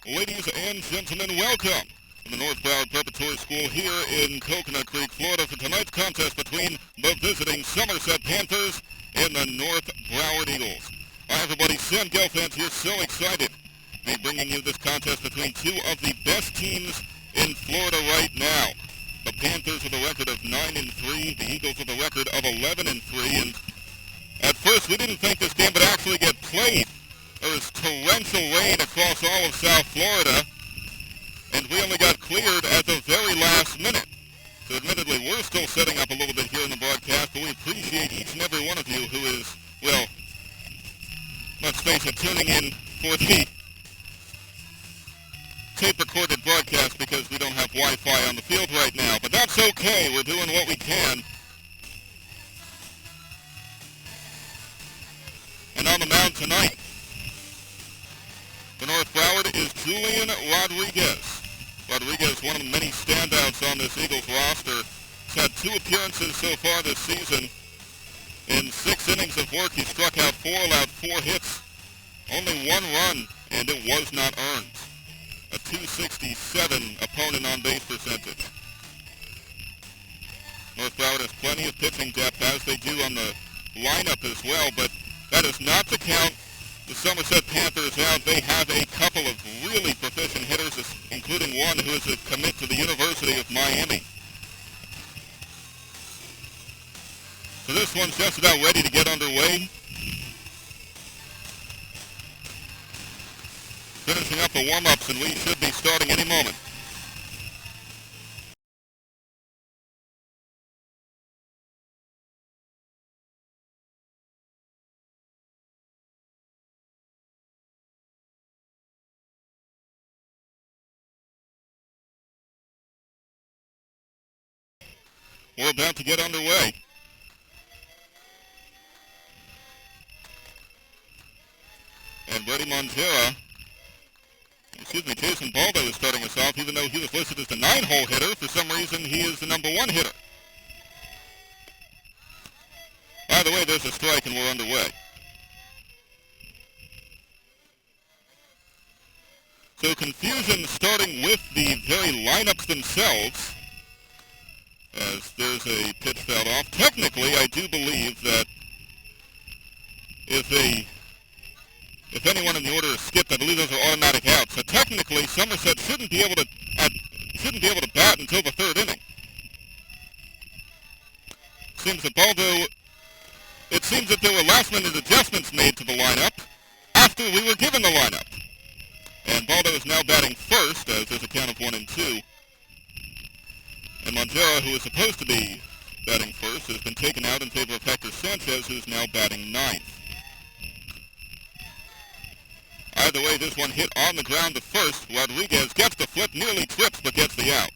Ladies and gentlemen, welcome to the North Broward Preparatory School here in Coconut Creek, Florida for tonight's contest between the visiting Somerset Panthers and the North Broward Eagles. Hi everybody, Sam Gelfand here, so excited to be bringing you this contest between two of the best teams in Florida right now. The Panthers with a record of 9-3, the Eagles with a record of 11-3, and at first we didn't think this game would actually get played. There was torrential rain across all of South Florida, and we only got cleared at the very last minute. So admittedly, we're still setting up a little bit here in the broadcast, but we appreciate each and every one of you who is, well, let's face it, tuning in for the tape-recorded broadcast because we don't have Wi-Fi on the field right now. But that's okay. We're doing what we can. And on the mound tonight, for North Broward is Julian Rodriguez. Rodriguez, one of the many standouts on this Eagles roster. He's had 2 appearances so far this season. In 6 innings of work, he struck out 4, allowed 4 hits, only 1 run, and it was not earned. A .267 opponent on-base percentage. North Broward has plenty of pitching depth, as they do on the lineup as well, but that is not to count the Somerset Panthers out. They have a couple of really proficient hitters, including one who is a commit to the University of Miami. So this one's just about ready to get underway. Finishing up the warm-ups, and we should be starting any moment. We're about to get underway. And Brady Montera, Jason Baldo is starting us off, even though he was listed as the 9-hole hitter. For some reason, he is the number 1 hitter. By the way, there's a strike and we're underway. So confusion starting with the very lineups themselves, as there's a pitch fouled off. Technically, I do believe that if anyone in the order is skipped, I believe those are automatic outs. So technically, Somerset shouldn't be able to bat until the 3rd inning. It seems that there were last-minute adjustments made to the lineup after we were given the lineup. And Baldo is now batting first, as there's a count of 1 and 2. And Montera, who is supposed to be batting first, has been taken out in favor of Hector Sanchez, who's now batting 9th. Either way, this one hit on the ground to first. Rodriguez gets the flip, nearly trips, but gets the out.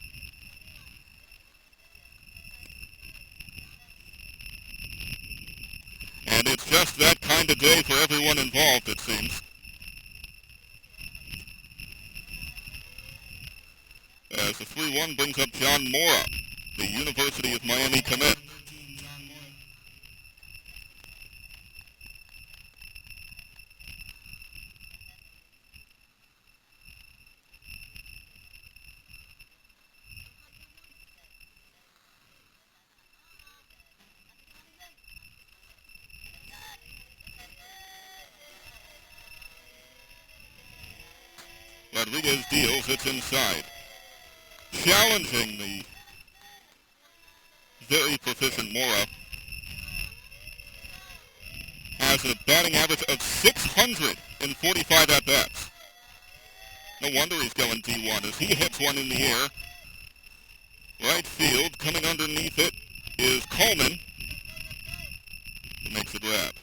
And it's just that kind of day for everyone involved, it seems. As the 3-1 brings up John Mora, the University of Miami commit. Rodriguez deals, it's inside. Challenging the very proficient Mora. Has a batting average of 645 at-bats. No wonder he's going D1 as he hits one in the air. Right field, coming underneath it is Coleman, who makes the grab.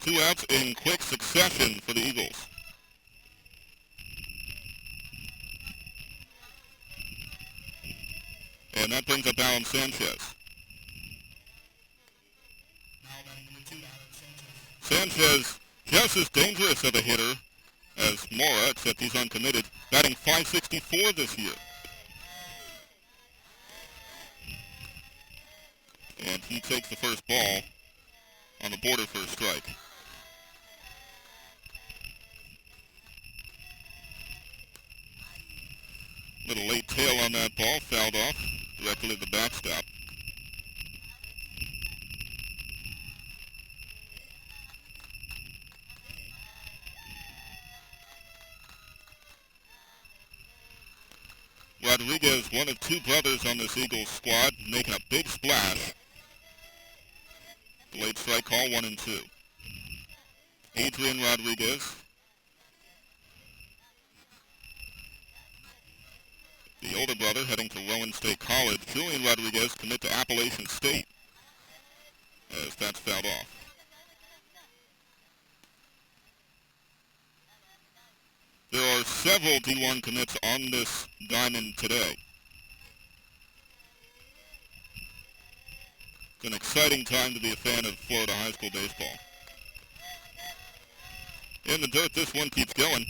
Two outs in quick succession for the Eagles. And that brings up Alan Sanchez. Sanchez, just as dangerous of a hitter as Mora, except he's uncommitted, batting .564 this year. And he takes the first ball on the border for a strike. Little late tail on that ball, fouled off directly to the backstop. Rodriguez, one of two brothers on this Eagles squad, making a big splash. Late strike call, 1-2. Adrian Rodriguez. The older brother heading to Rowan State College. Julian Rodriguez commit to Appalachian State as that's fouled off. There are several D1 commits on this diamond today. It's an exciting time to be a fan of Florida high school baseball. In the dirt, this one keeps going.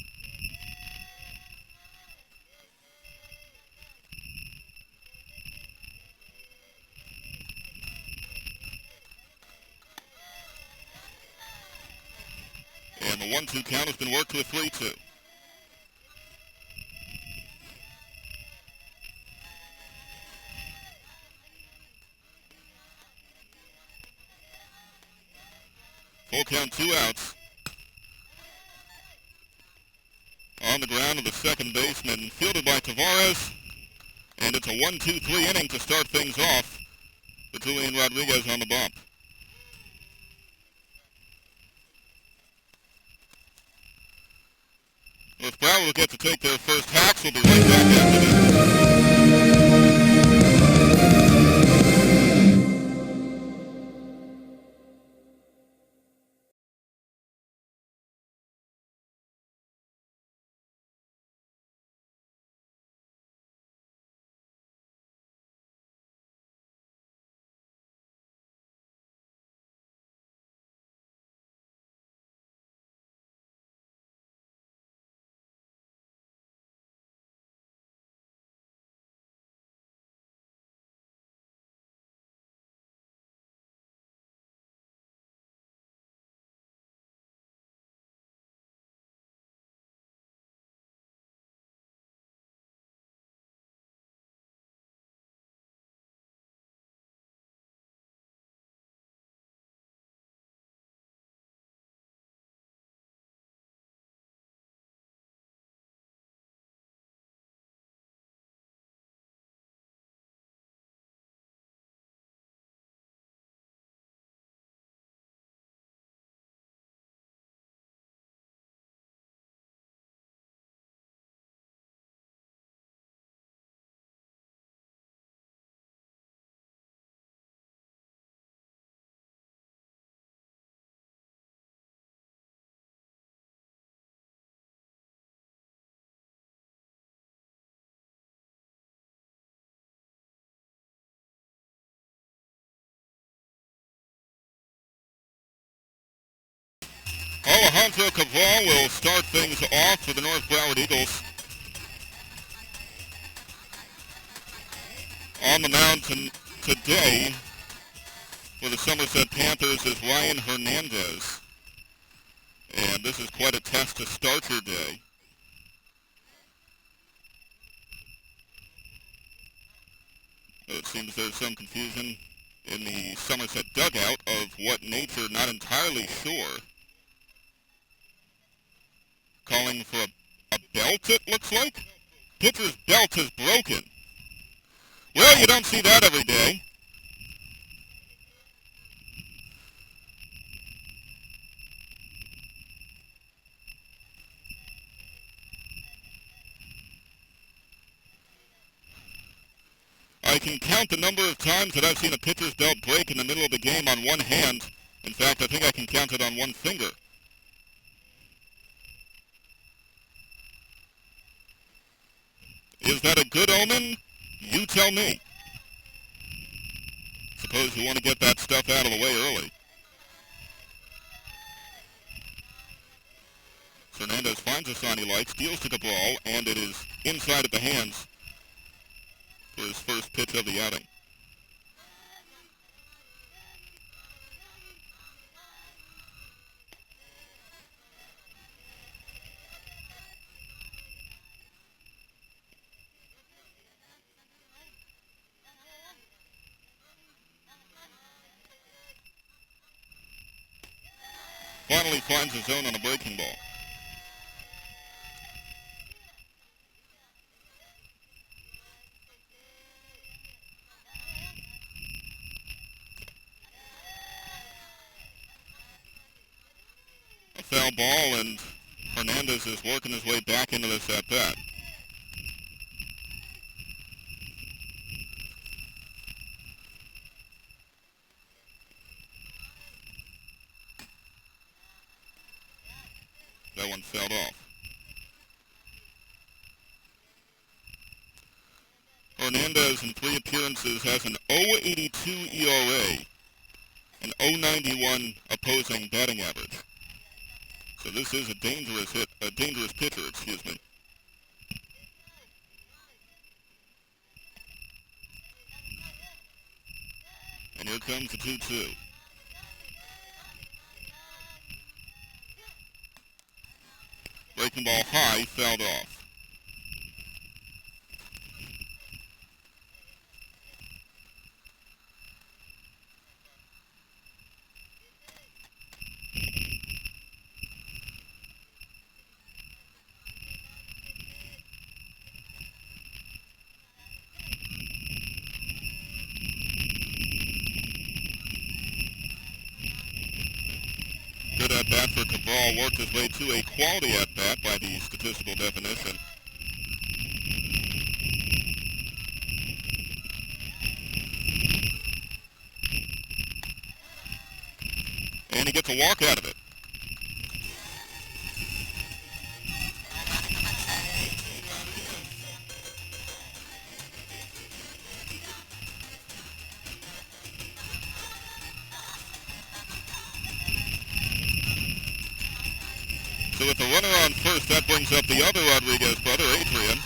And the 1-2 count has been worked to a 3-2. Full count, 2 outs. On the ground of the second baseman, fielded by Tavares. And it's a 1-2-3 inning to start things off with Julian Rodriguez on the bump. Well, if Broward will get to take their first hacks, we'll be right back after this. Alejandro Cabral will start things off for the North Broward Eagles. On the mound today for the Somerset Panthers is Ryan Hernandez. And this is quite a test to start your day. It seems there's some confusion in the Somerset dugout of what nature, not entirely sure. Calling for a belt, it looks like. Pitcher's belt is broken. Well, you don't see that every day. I can count the number of times that I've seen a pitcher's belt break in the middle of the game on one hand. In fact, I think I can count it on one finger. Is that a good omen? You tell me. Suppose you want to get that stuff out of the way early. Hernandez finds a sign he likes, deals to Cabral, and it is inside at the hands for his first pitch of the outing. finally finds his zone on a breaking ball. A foul ball, and Hernandez is working his way back into this at-bat. That one fouled off. Hernandez in 3 appearances has an 0.82 ERA, an 0.91 opposing batting average. So this is a dangerous pitcher, excuse me. And here comes the 2-2. Breaking ball high, fouled off. Good at-bat for Cabral, worked his way to a quality at-bat by the statistical definition. And he gets a walk out of it. So with the runner on first, that brings up the other Rodriguez brother, Adrian.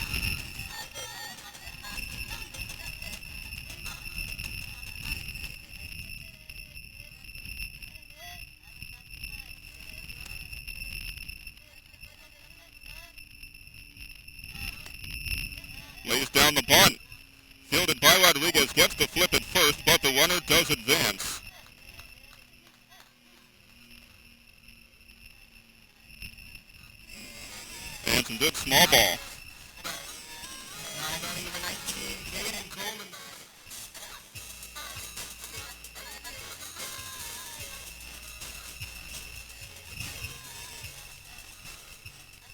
Lays down the bunt. Fielded by Rodriguez, gets to flip it first, but the runner does advance. And some good small ball.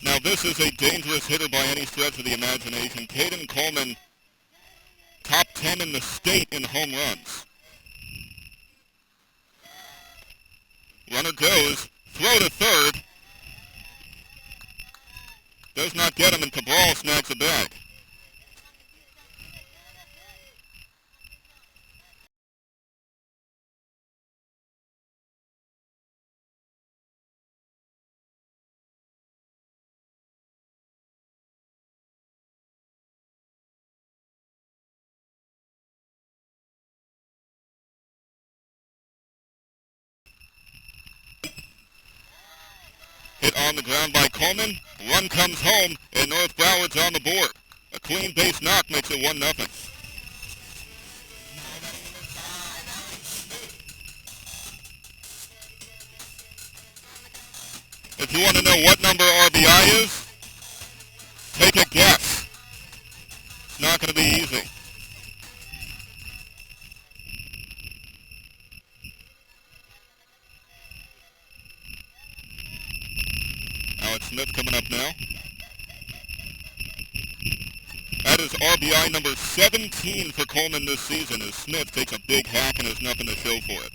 Now this is a dangerous hitter by any stretch of the imagination. Caden Coleman, top 10 in the state in home runs. Runner goes, throw to third. Does not get him, and Cabral snags a bag. Hit on the ground by Coleman. Run comes home, and North Broward's on the board. A clean base knock makes it 1-0. If you want to know what number RBI is, take a guess. It's not going to be easy. Alex Smith coming up now. That is RBI number 17 for Coleman this season as Smith takes a big hack and has nothing to show for it.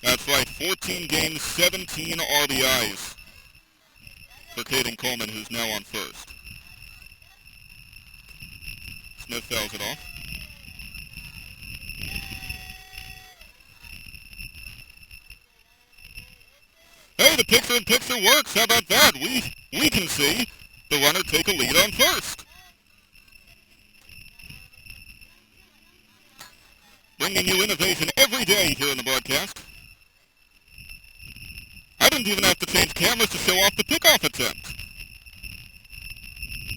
That's right, 14 games, 17 RBIs for Caden Coleman, who's now on first. Smith fouls it off. Hey, the picture-in-picture works. How about that? We can see the runner take a lead on first. Bringing you innovation every day here in the broadcast. I didn't even have to change cameras to show off the pickoff attempt.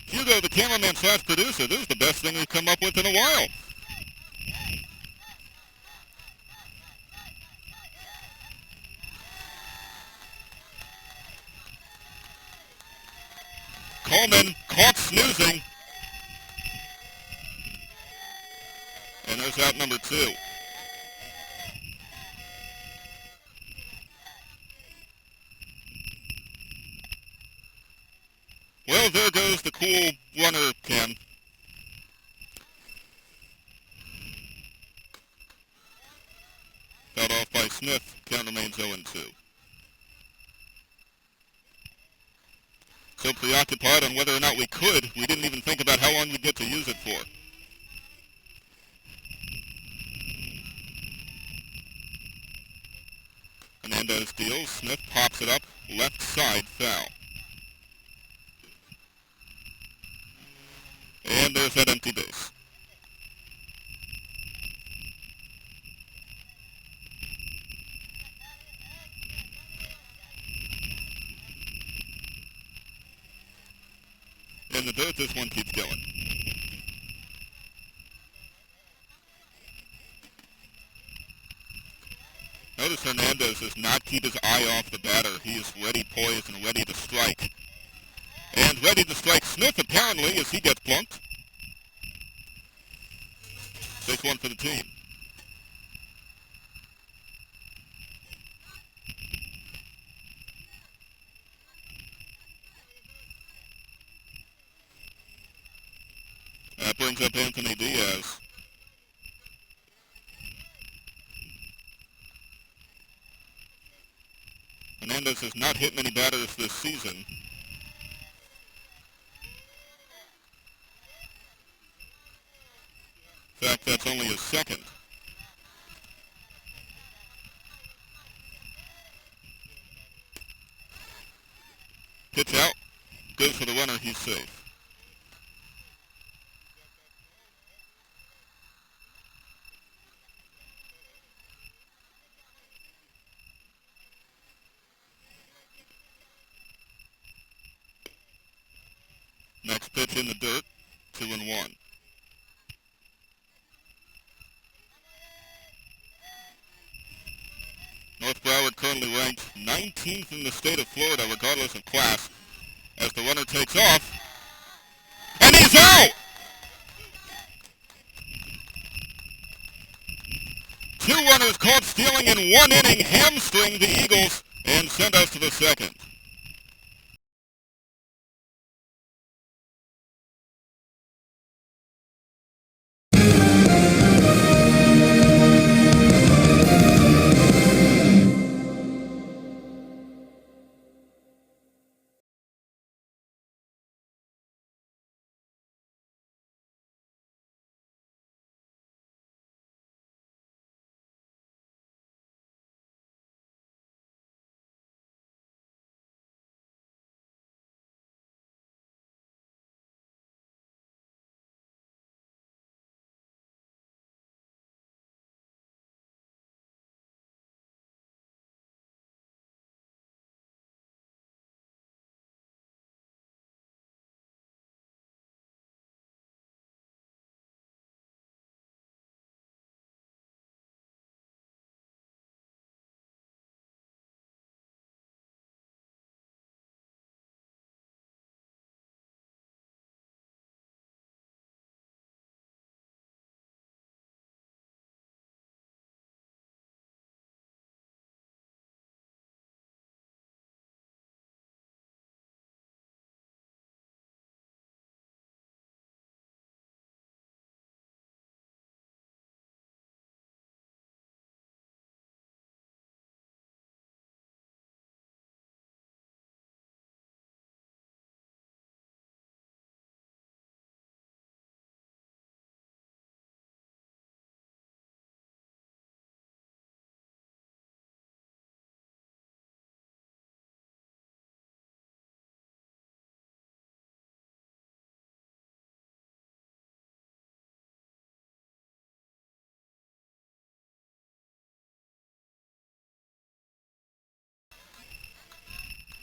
Hugo, the cameraman/producer, this is the best thing we've come up with in a while. Coleman caught snoozing. And there's out number 2. Well, there goes the cool runner, Ken. Fouled off by Smith. Count remains 0-2. So preoccupied on whether or not we could, we didn't even think about how long we'd get to use it for. Hernandez deals. Smith pops it up. Left side foul. And there's that empty base. In the dirt, this one keeps going. Notice Hernandez does not keep his eye off the batter. He is ready, poised, and ready to strike. And ready to strike Smith, apparently, as he gets plunked. 6-1 for the team. That brings up Anthony Diaz. Hernandez has not hit many batters this season. In fact, that's only his second. Pitch out. Goes for the runner. He's safe. Next pitch in the dirt. 2-1. North Broward currently ranked 19th in the state of Florida, regardless of class, as the runner takes off. And he's out! 2 runners caught stealing in 1 inning, hamstring the Eagles, and send us to the second.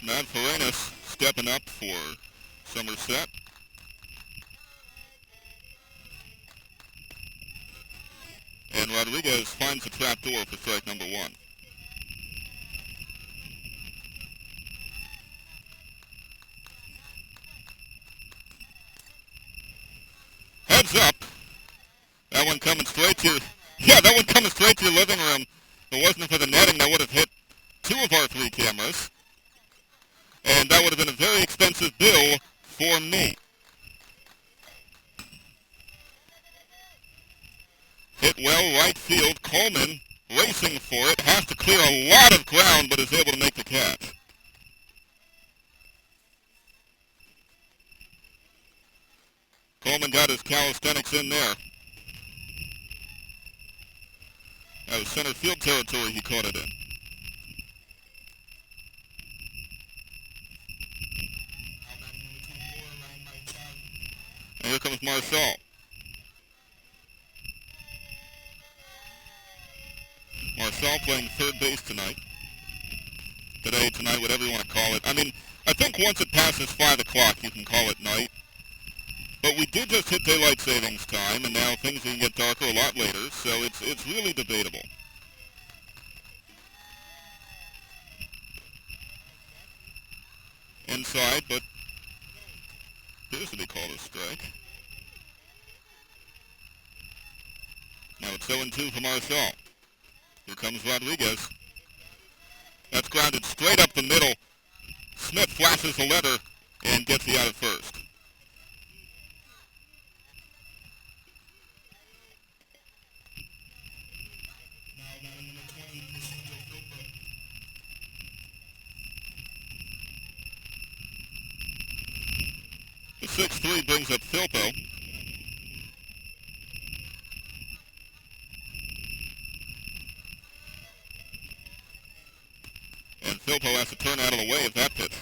Matt Ferenas stepping up for Somerset. And Rodriguez finds the trap door for strike number 1. is up. That one coming straight to your... Yeah, that one coming straight to your living room. If it wasn't for the netting, that would have hit 2 of our 3 cameras. And that would have been a very expensive bill for me. Hit well, right field. Coleman racing for it. Has to clear a lot of ground, but is able to make the catch. Coleman got his calisthenics in there. Out of center field territory, he caught it in. And here comes Marcel. Marcel playing third base tonight. Tonight, whatever you want to call it. I mean, I think once it passes 5 o'clock, you can call it night. But we did just hit daylight savings time, and now things can get darker a lot later, so it's really debatable. Inside, but appears to be called a strike. Now it's 0-2 for Marcel. Here comes Rodriguez. That's grounded straight up the middle. Smith flashes the letter and gets the out at first. The 6-3 brings up Filpo. And Filpo has to turn out of the way of that pitch.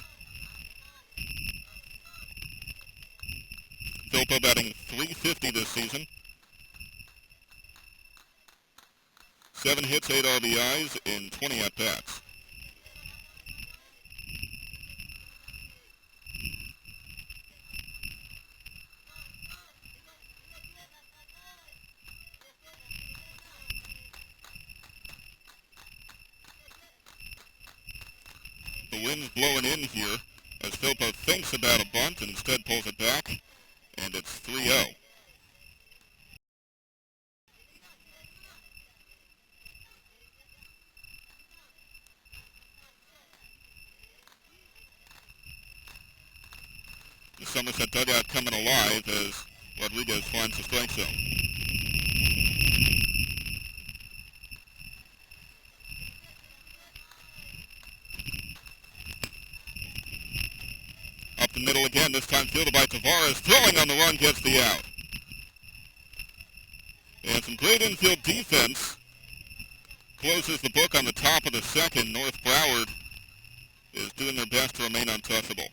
Filpo batting .350 this season. 7 hits, 8 RBIs in 20 at-bats. The wind's blowing in here as Filpo thinks about a bunt and instead pulls it back, and it's 3-0. The Somerset dugout coming alive as Rodriguez finds the strike zone. Up the middle again, this time fielded by Tavares. Throwing on the run, gets the out. And some great infield defense. Closes the book on the top of the second. North Broward is doing their best to remain untouchable.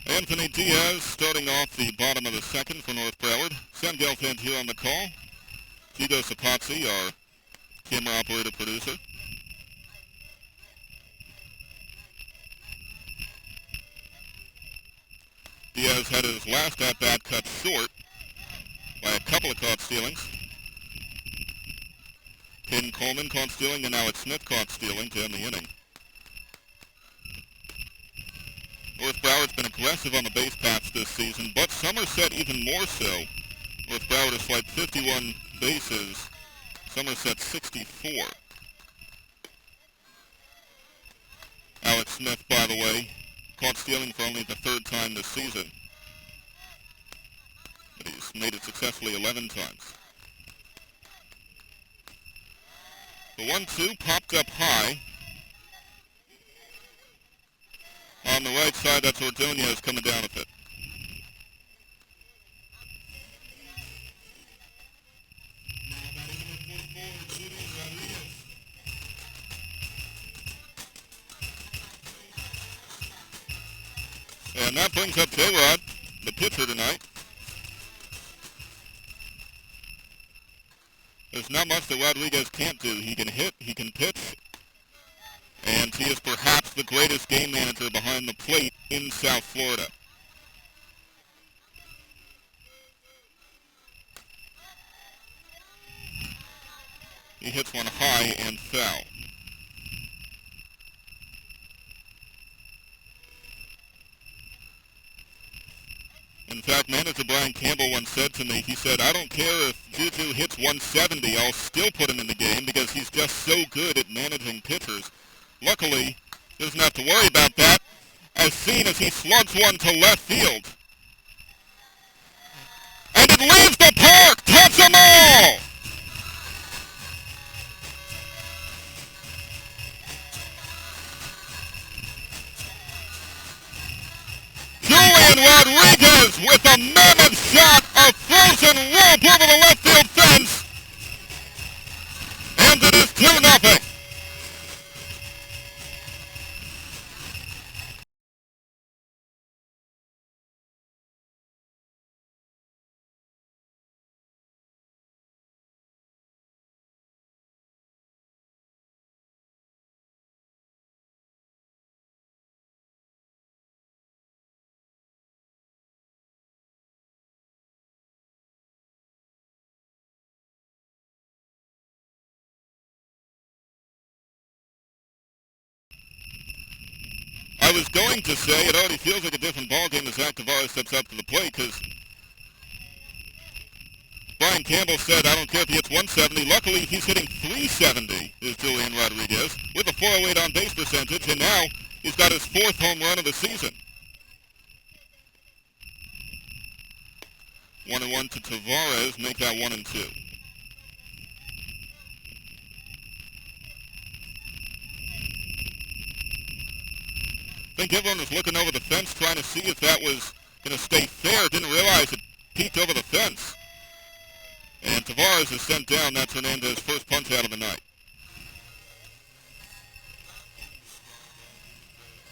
Anthony Diaz starting off the bottom of the second for North Broward. Sam Gelfand here on the call. Hugo Sapazzi, our camera operator producer. Diaz had his last at-bat cut short by a couple of caught stealings. Caden Coleman caught stealing, and Alex Smith caught stealing to end the inning. North Broward's been aggressive on the base paths this season, but Somerset even more so. North Broward has swiped 51 bases, Somerset 64. Alex Smith, by the way, caught stealing for only the third time this season, but he's made it successfully 11 times. The 1-2 popped up high. On the right side, that's Ordonez coming down with it. And that brings up J-Rod, the pitcher tonight. There's not much that Rodriguez can't do. He can hit, he can pitch, and he is perhaps the greatest game manager behind the plate in South Florida. He hits one high and foul. In fact, manager Brian Campbell once said to me, he said, I don't care if Juju hits 170, I'll still put him in the game because he's just so good at managing pitchers. Luckily, he doesn't have to worry about that, as seen as he slugs one to left field. And it leaves the park! Touch them all! Julian Rodriguez with a mammoth shot, a frozen rope over the left field fence, and it is 2-0. I was going to say it already feels like a different ballgame as Zach Tavares steps up to the plate because Brian Campbell said, I don't care if he hits 170. Luckily, he's hitting 370, is Julian Rodriguez, with a 408 on-base percentage, and now he's got his 4th home run of the season. 1-1 to Tavares, make that 1-2. I think everyone was looking over the fence trying to see if that was going to stay fair. Didn't realize it peeked over the fence. And Tavares is sent down. That's Hernandez's first punch out of the night.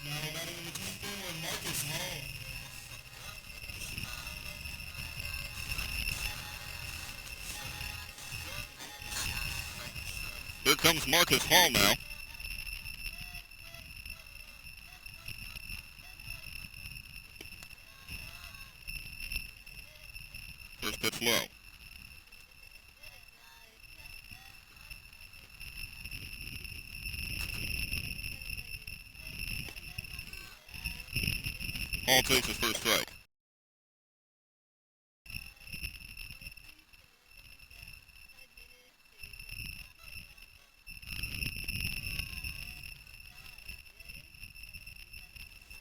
Now batting in the 10th, Marcus Hall. Here comes Marcus Hall now. First pitch low. Hall takes his first strike.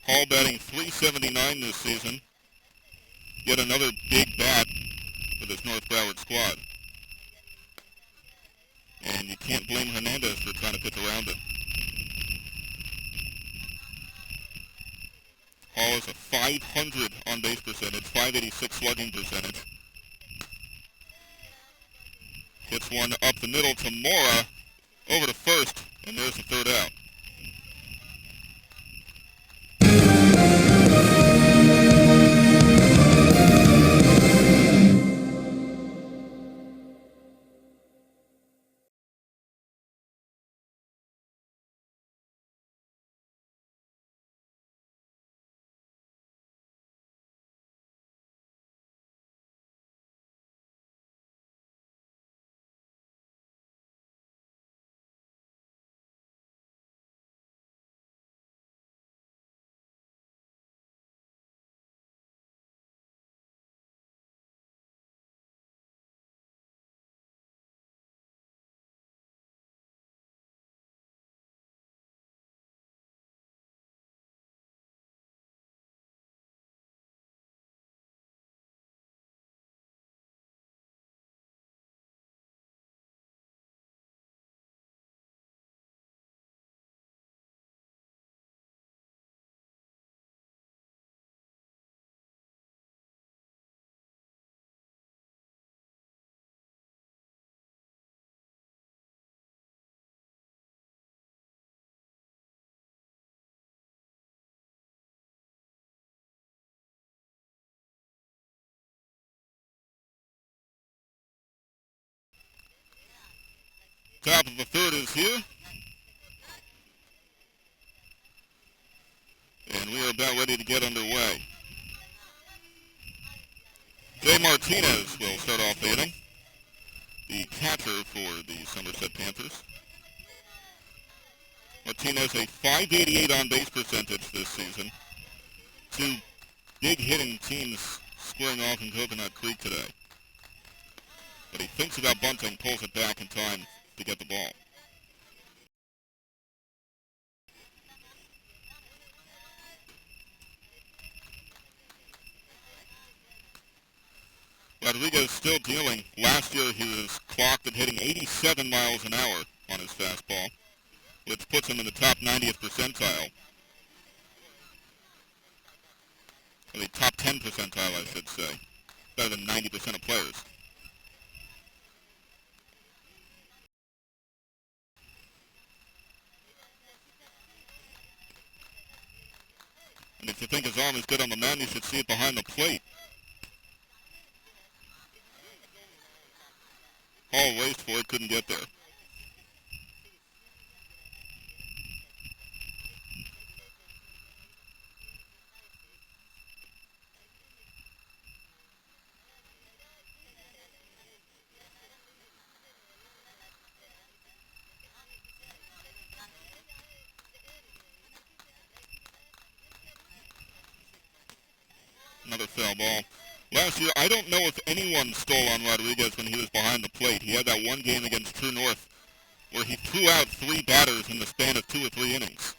Hall batting .379 this season. Yet another big bat for this North Broward squad. And you can't blame Hernandez for trying to pitch around him. Hall has a .500 on-base percentage, .586 slugging percentage. Hits one up the middle to Mora, over to first, and there's the third out. Top of the third is here. And we are about ready to get underway. Jay Martinez will start off the inning, the catcher for the Somerset Panthers. Martinez a .588 on-base percentage this season. Two big hitting teams squaring off in Coconut Creek today. But he thinks about bunting, pulls it back in time to get the ball. Rodriguez still dealing. Last year he was clocked at hitting 87 miles an hour on his fastball, which puts him in the top 90th percentile. Or the top 10 percentile, I should say. Better than 90% of players. And if you think his arm is good on the mound, you should see it behind the plate. Hall raced for it, couldn't get there. Another foul ball. Last year, I don't know if anyone stole on Rodriguez when he was behind the plate. He had that one game against True North where he threw out 3 batters in the span of 2 or 3 innings.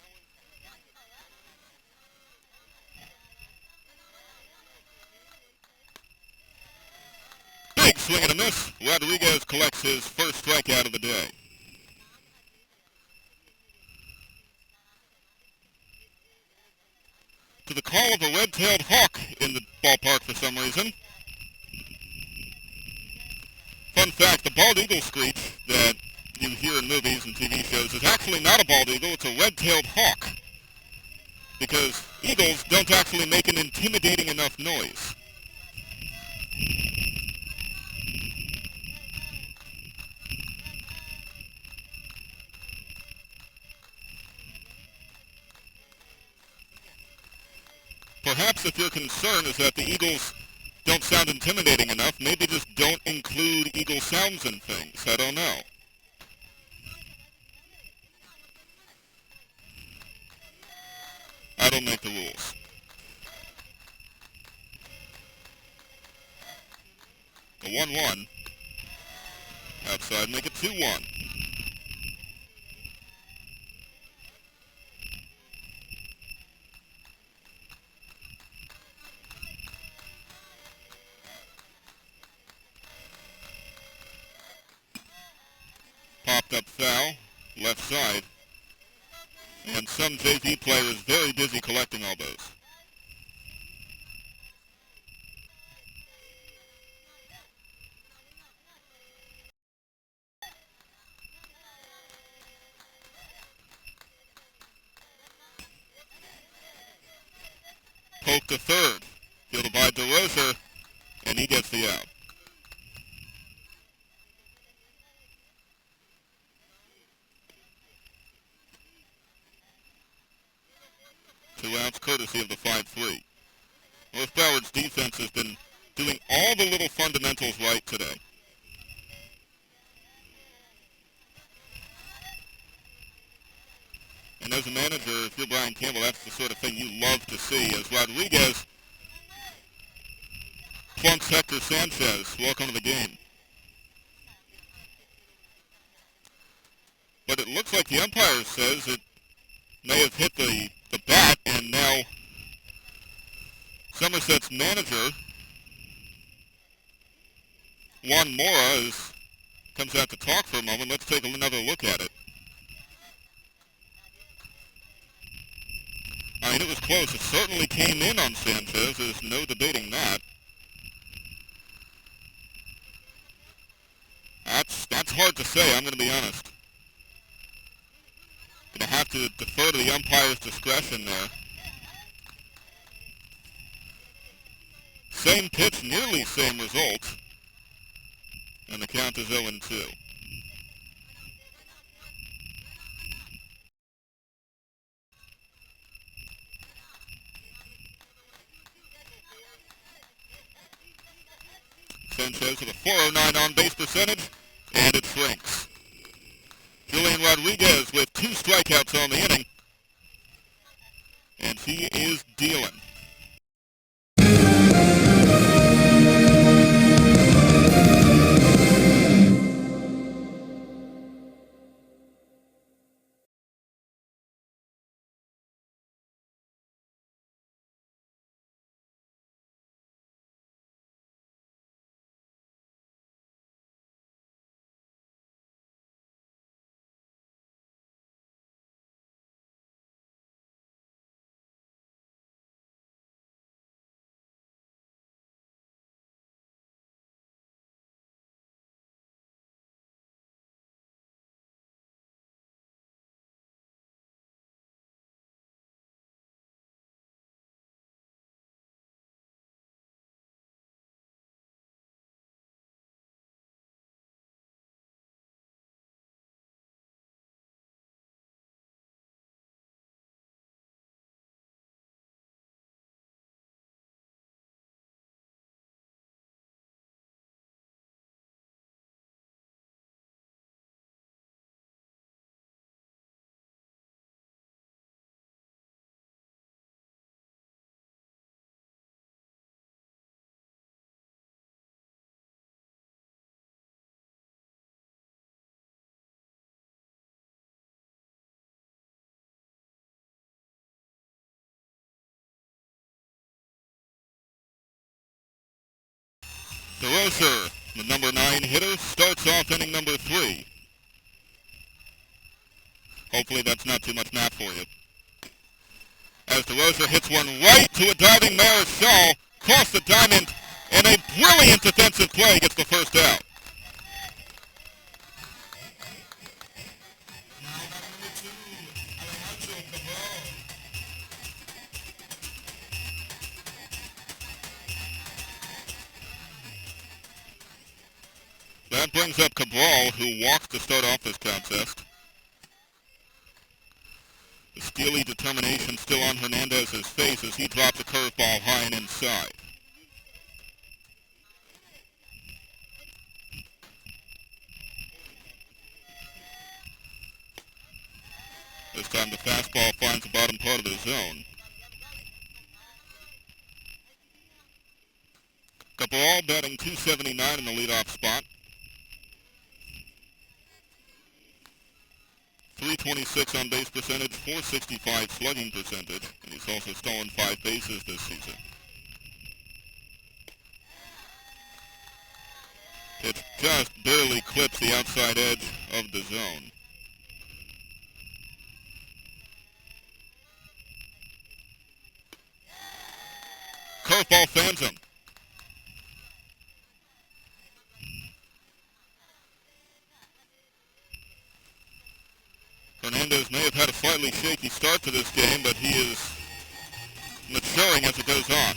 Big swing and a miss. Rodriguez collects his first strikeout of the day. To the call of a red-tailed hawk in the ballpark for some reason. Fun fact, the bald eagle screech that you hear in movies and TV shows is actually not a bald eagle, it's a red-tailed hawk. Because eagles don't actually make an intimidating enough noise. Perhaps if your concern is that the eagles don't sound intimidating enough, maybe just don't include eagle sounds in things. I don't know. I don't make the rules. A 1-1. Outside, make it 2-1. Popped up foul, left side. And some JV player is very busy collecting all those. Poke to third. Fielded by DeRosa, and he gets the out. 2 outs courtesy of the 5-3. North Broward's defense has been doing all the little fundamentals right today. And as a manager, if you're Brian Campbell, that's the sort of thing you love to see as Rodriguez plunks Hector Sanchez. Welcome to the game. But it looks like the umpire says it may have hit the bat, and now Somerset's manager, Juan Mora, comes out to talk for a moment. Let's take another look at it. I mean, it was close. It certainly came in on Sanchez. There's no debating that. That's hard to say, I'm going to be honest. Going to have to defer to the umpire's discretion there. Same pitch, nearly same result. And the count is 0-2. Sanchez with a .409 on-base percentage, and it shrinks. Julian Rodriguez with 2 strikeouts on the inning, and he is dealing. DeRosa, the number 9 hitter, starts off inning number 3. Hopefully that's not too much math for you. As DeRosa hits one right to a diving Marichal, across the diamond, and a brilliant defensive play gets the first out. That brings up Cabral, who walks to start off this contest. The steely determination still on Hernandez's face as he drops a curveball high and inside. This time the fastball finds the bottom part of the zone. Cabral batting .279 in the leadoff spot. .326 on base percentage, .465 slugging percentage, and he's also stolen 5 bases this season. It just barely clips the outside edge of the zone. Curveball fans him. Hernandez may have had a slightly shaky start to this game, but he is maturing as it goes on.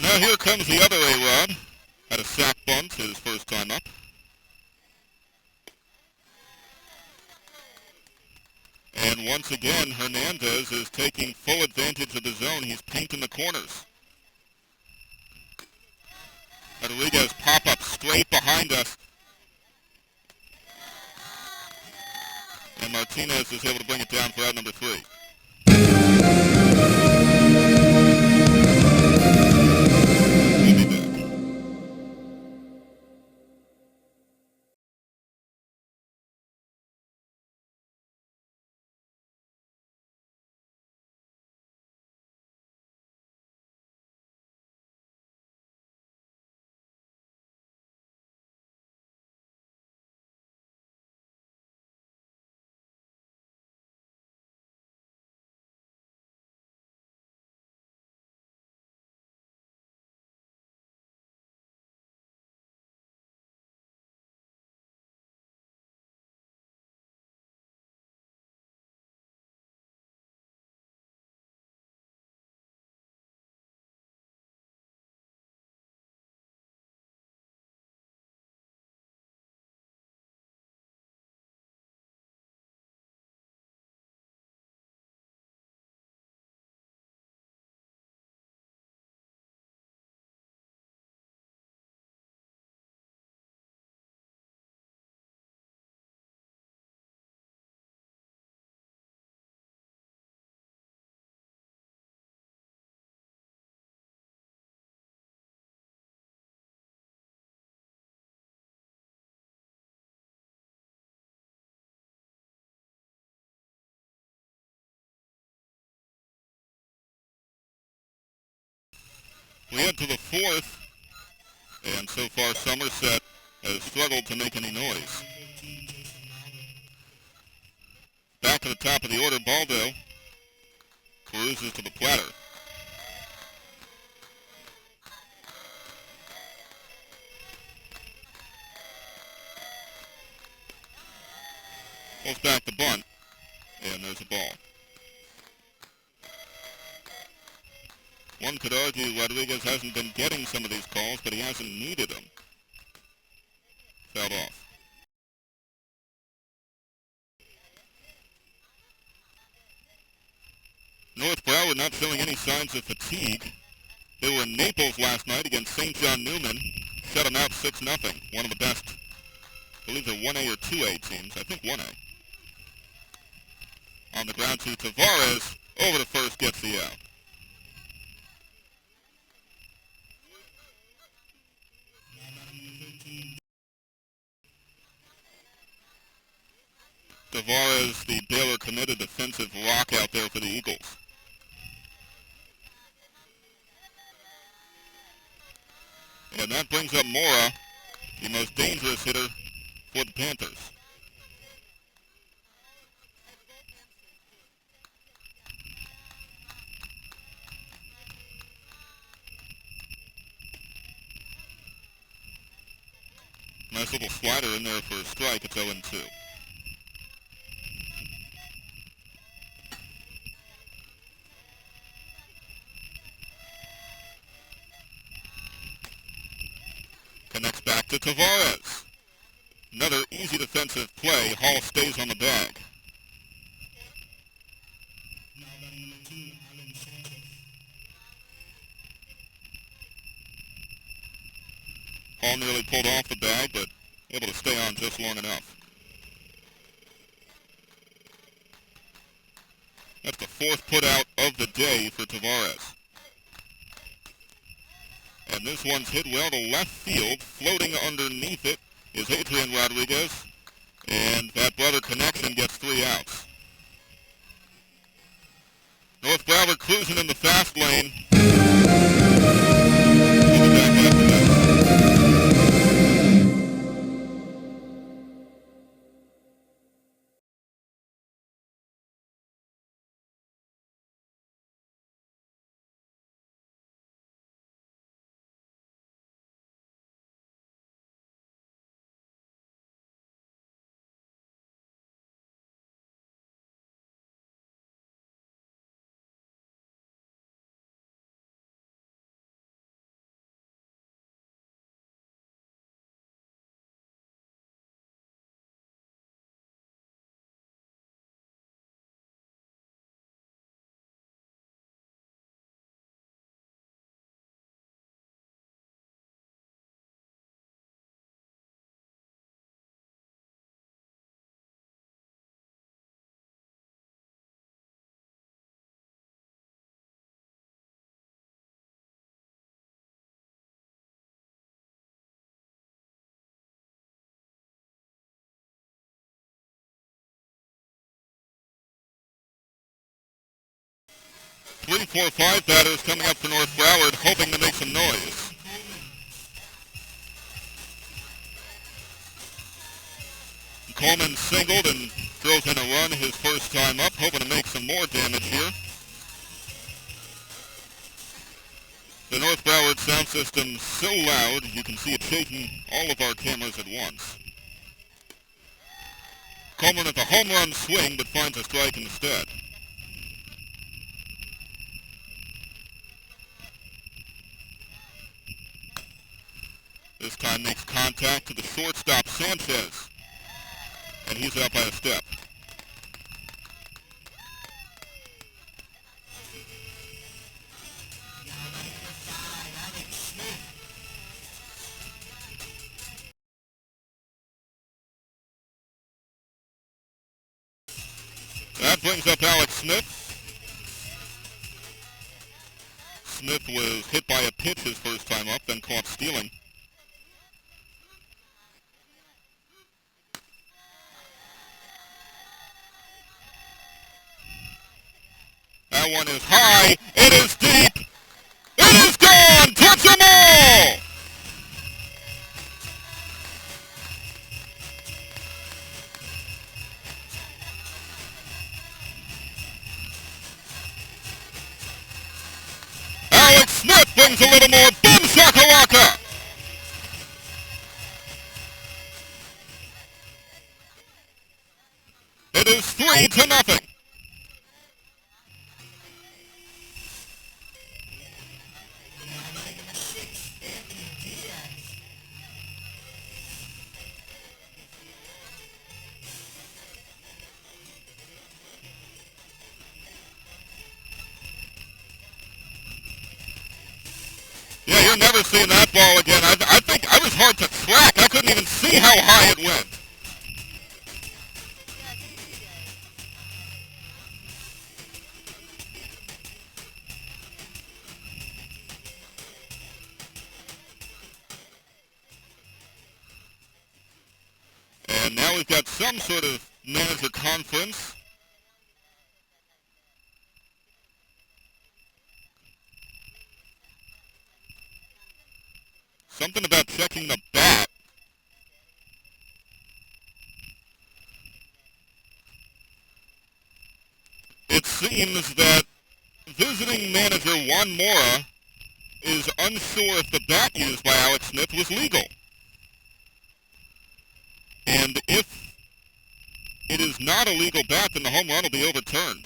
Now here comes the other A-Rod. Had a sac bunt his first time up. And once again, Hernandez is taking full advantage of the zone. He's painting the corners. Rodriguez pop up straight behind us. And Martinez is able to bring it down for out number 3. We head to the fourth, and so far Somerset has struggled to make any noise. Back to the top of the order, Baldo cruises to the platter. Pulls back the bunt, and there's a ball. One could argue Rodriguez hasn't been getting some of these calls, but he hasn't needed them. Fouled off. North Broward not showing any signs of fatigue. They were in Naples last night against St. John Newman. Shut them out 6-0. One of the best, I believe they're 1A or 2A teams. I think 1A. On the ground to Tavares. Over to first, gets the out. Tavares, the Baylor committed defensive rock out there for the Eagles. And that brings up Mora, the most dangerous hitter for the Panthers. Nice little slider in there for a strike. It's 0-2. Connects back to Tavares. Another easy defensive play. Hall stays on the bag. Hall nearly pulled off the bag, but able to stay on just long enough. That's the fourth putout of the day for Tavares. And this one's hit well to left field. Floating underneath it is Adrian Rodriguez. And that brother connection gets 3 outs. North Broward cruising in the fast lane. We'll be back after this. 3, 4, 5 batters coming up for North Broward, hoping to make some noise. Coleman singled and throws in a run his first time up, hoping to make some more damage here. The North Broward sound system's so loud you can see it shaking all of our cameras at once. Coleman at the home run swing, but finds a strike instead. This time makes contact to the shortstop, Sanchez. And he's out by a step. That brings up Alex Smith. Smith was hit by a pitch his first time up, then caught stealing. That one is high. It is deep. It is gone. swings a little more. Boom shakalaka! It is 3-0. Yeah, you're never seeing that ball again. I think I was hard to track. I couldn't even see how high it went. And now we've got some sort of manager conference. Something about checking the bat. It seems that visiting manager Juan Mora is unsure if the bat used by Alex Smith was legal. And if it is not a legal bat, then the home run will be overturned.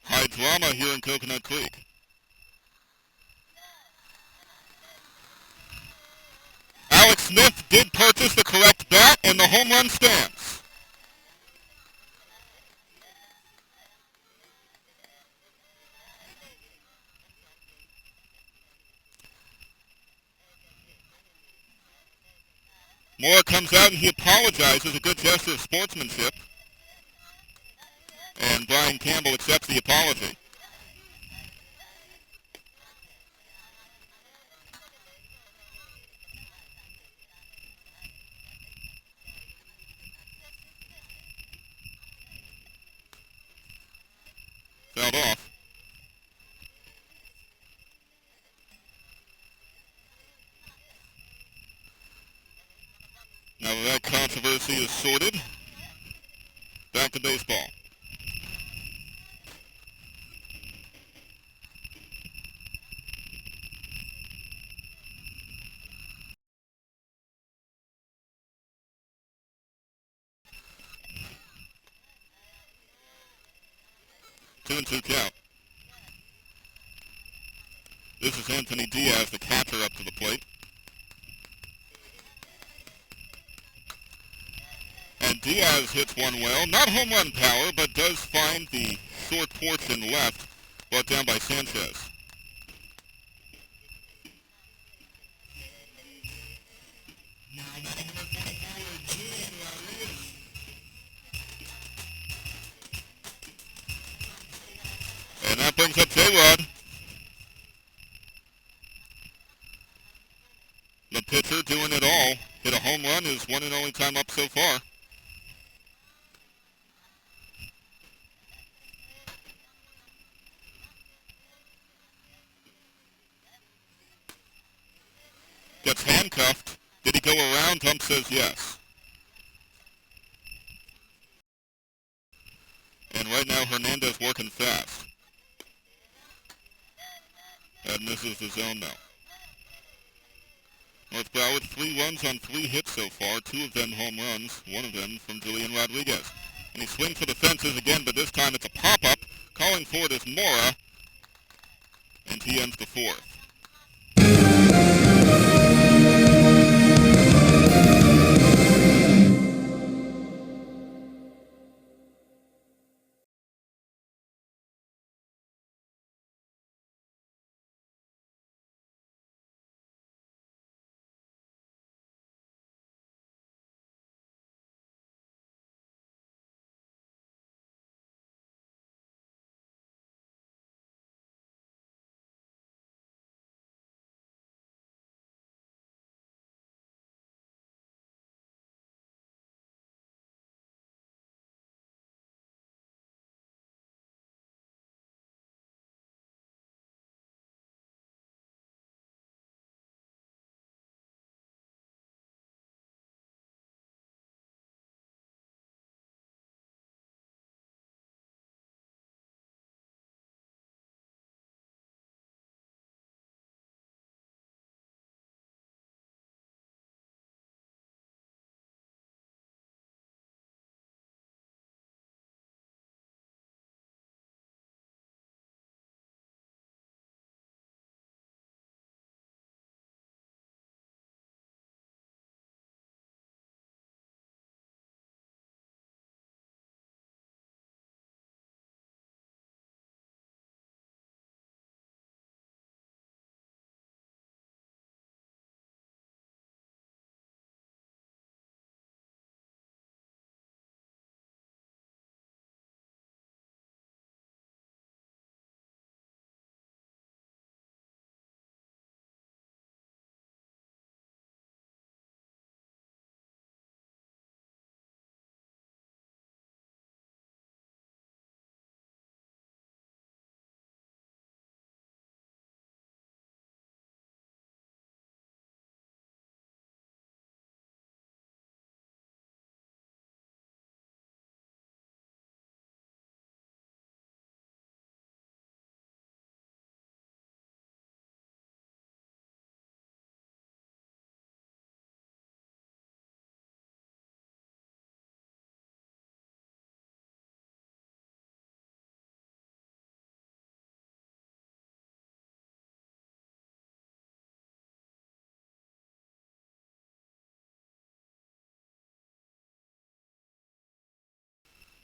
High drama here in Coconut Creek. Alex Smith did purchase the correct bat, and the home run stands. Moore comes out and he apologizes, a good gesture of sportsmanship. And Brian Campbell accepts the apology. Fouled off. Now that controversy is sorted, back to baseball. Two and two count. This is Anthony Diaz, the catcher, up to the plate. And Diaz hits one well. Not home run power, but does find the short portion left, brought down by Sanchez. And that brings up J-Rod. The pitcher doing it all. Hit a home run, his one and only time up so far. Gets handcuffed. Did he go around? Hump says yes. And right now Hernandez working fast. And this is the zone now. North Broward, 3 runs on 3 hits so far, 2 of them home runs, 1 of them from Julian Rodriguez. And he swings for the fences again, but this time it's a pop-up. Calling for it is Mora, and he ends the 4th.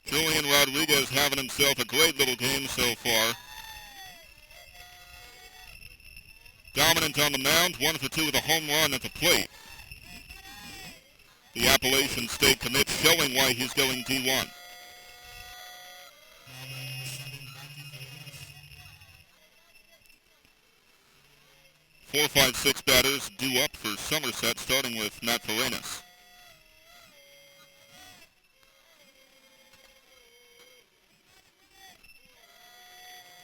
Julian Rodriguez having himself a great little game so far. Dominant on the mound, 1 for 2 with a home run at the plate. The Appalachian State commit showing why he's going D1. Four, 5, 6 batters due up for Somerset, starting with Matt Ferenas.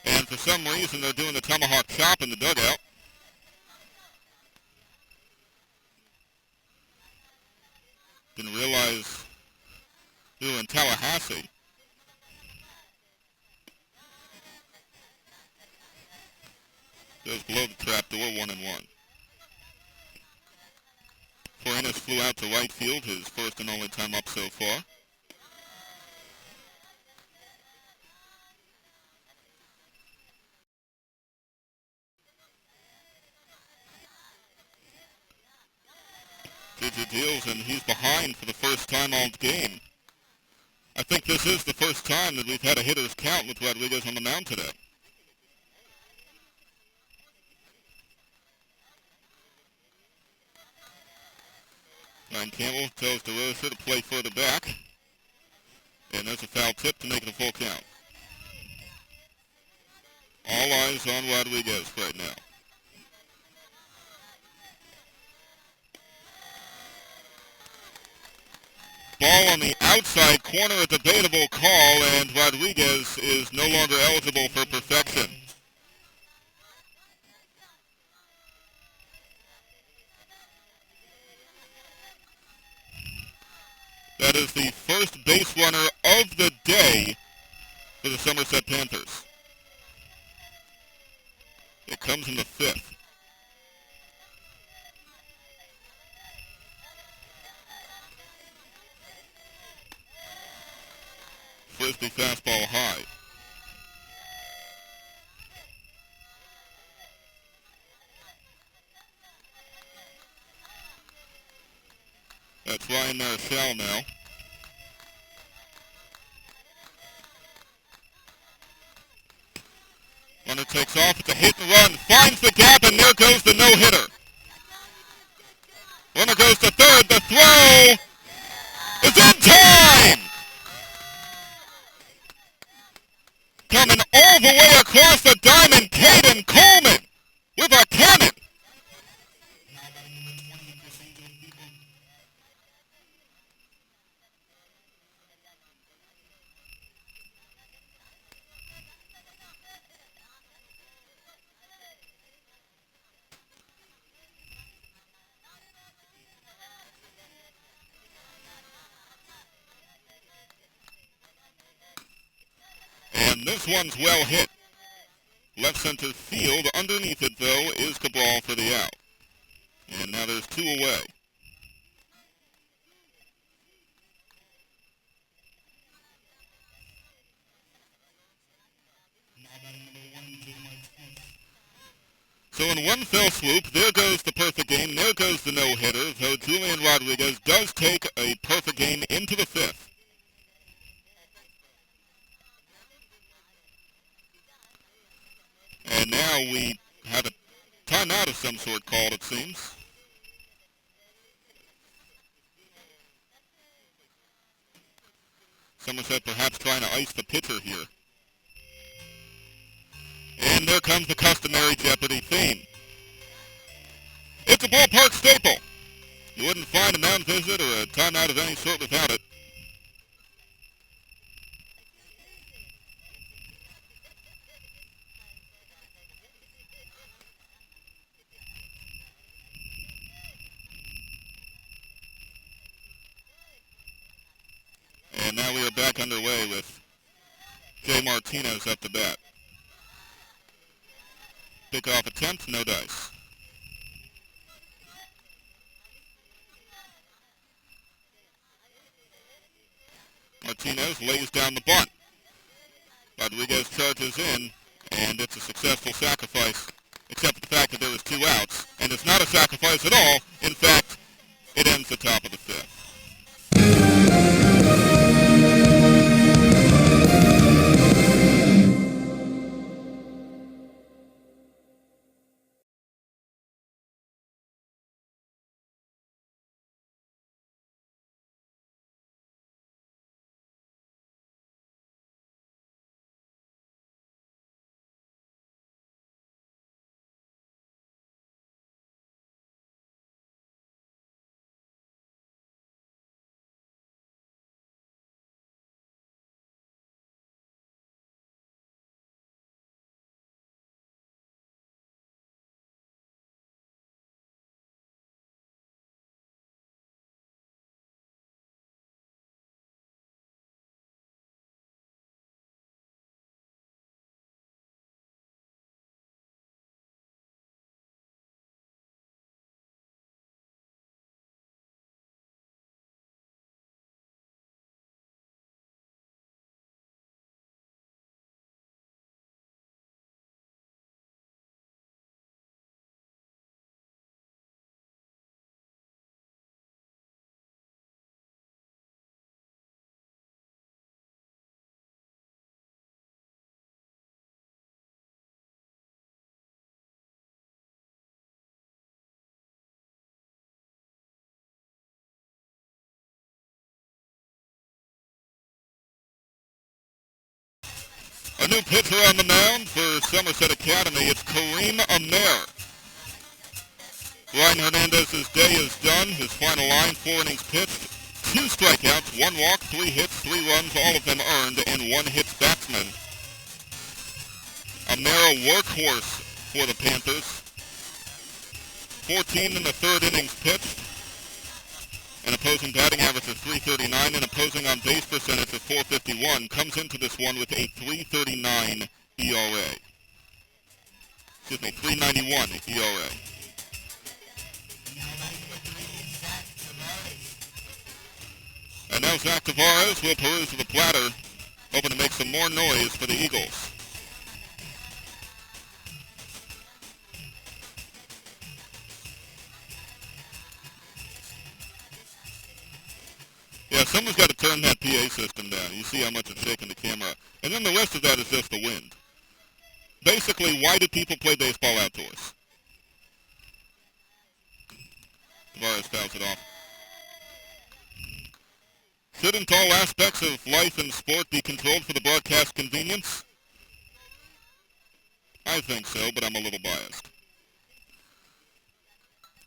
And for some reason, they're doing the tomahawk chop in the dugout. Didn't realize we were in Tallahassee. Goes below the trap door, 1-1. Ferenas flew out to right field, his first and only time up so far. JJ deals, and he's behind for the first time all game. I think this is the first time that we've had a hitter's count with Rodriguez on the mound today. Ryan Campbell tells DeRosa to play further back. And there's a foul tip to make it a full count. All eyes on Rodriguez right now. Ball on the outside corner, a debatable call, and Rodriguez is no longer eligible for perfection. That is the first base runner of the day for the Somerset Panthers. It comes in the 5th. Frisbee fastball high. That's Ryan Marichal now. Runner takes off, it's a hit and run, finds the gap, and there goes the no-hitter. Runner goes to third, the throw is in time! Coming all the way across the diamond, Caden Coleman with a cannon. And this one's well hit. Left center field. Underneath it, though, is Cabral for the out. And now there's 2 away. So in one fell swoop, there goes the perfect game, there goes the no-hitter, though Julian Rodriguez does take a perfect game into the 5th. And now we have a timeout of some sort called, it seems. Somerset perhaps trying to ice the pitcher here. And there comes the customary Jeopardy theme. It's a ballpark staple. You wouldn't find a mound visit or a timeout of any sort without it. And now we are back underway with Jay Martinez up to bat. Pickoff attempt, no dice. Martinez lays down the bunt. Rodriguez charges in, and it's a successful sacrifice, except for the fact that there was 2 outs. And it's not a sacrifice at all. In fact, it ends the top of the 5th. new pitcher on the mound for Somerset Academy. It's Kareem Amer. Ryan Hernandez's day is done. His final line, 4 innings pitched, 2 strikeouts, 1 walk, 3 hits, 3 runs, all of them earned, and 1 hits batsman. Amer, a workhorse for the Panthers. 14 in the 3rd innings pitched. An opposing batting average of .339 and opposing on base percentage of .451. Comes into this one with a .339 ERA. Excuse me, .391 ERA. And now Zach Tavares will peruse the platter, hoping to make some more noise for the Eagles. Yeah, someone's got to turn that PA system down. You see how much it's shaking the camera. And then the rest of that is just the wind. Basically, why do people play baseball outdoors? Tavares fouls it off. Shouldn't all aspects of life and sport be controlled for the broadcast convenience? I think so, but I'm a little biased.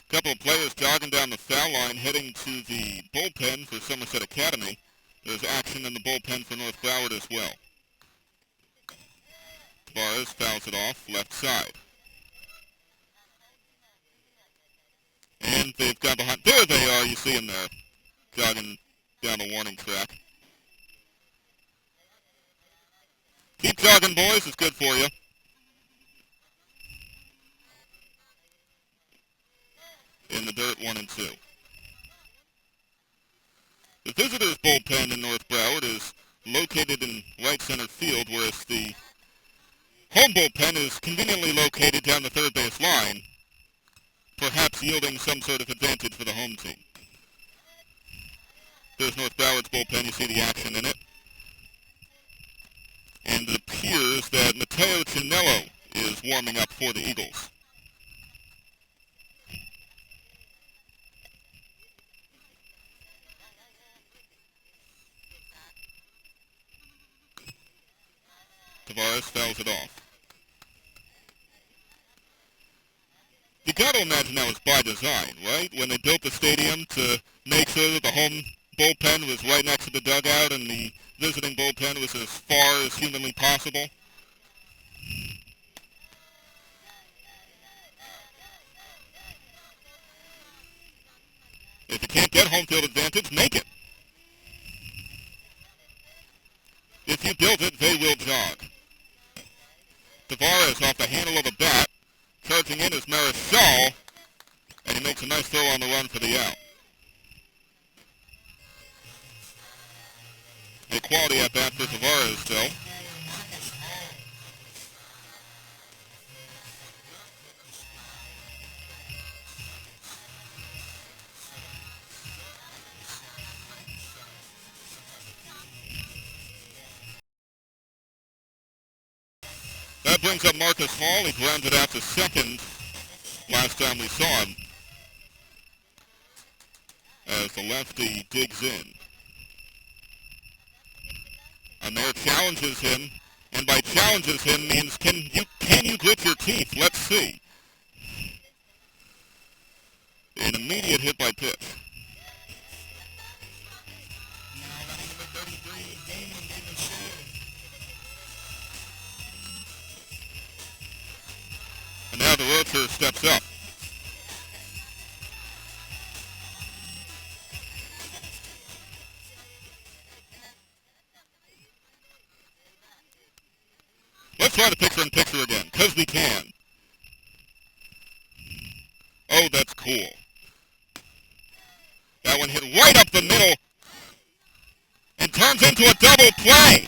A couple of players jogging down the foul line heading to the bullpen for Somerset Academy. There's action in the bullpen for North Broward as well. Tavares fouls it off left side. And they've got behind. There they are, you see them there, jogging down the warning track. Keep jogging, boys. It's good for you. In the dirt, 1 and 2. The visitors' bullpen in North Broward is located in right center field, whereas the home bullpen is conveniently located down the third base line, perhaps yielding some sort of advantage for the home team. There's North Broward's bullpen. You see the action in it. And it appears that Mateo Chinello is warming up for the Eagles. Tavares fouls it off. You got to imagine that was by design, right? When they built the stadium to make sure that the home bullpen was right next to the dugout and the visiting bullpen was as far as humanly possible. If you can't get home field advantage, make it. If you build it, they will jog. Tavares off the handle of the bat. Charging in is Marichal, and he makes a nice throw on the run for the out. A quality at bat for Tavares, though. That brings up Marcus Hall. He grounded out to second last time we saw him as the lefty digs in. Amer challenges him, and by challenges him means can you grit your teeth? Let's see. An immediate hit by pitch. And now the roaster steps up. Let's try the picture-in-picture again, because we can. Oh, that's cool. That one hit right up the middle and turns into a double play.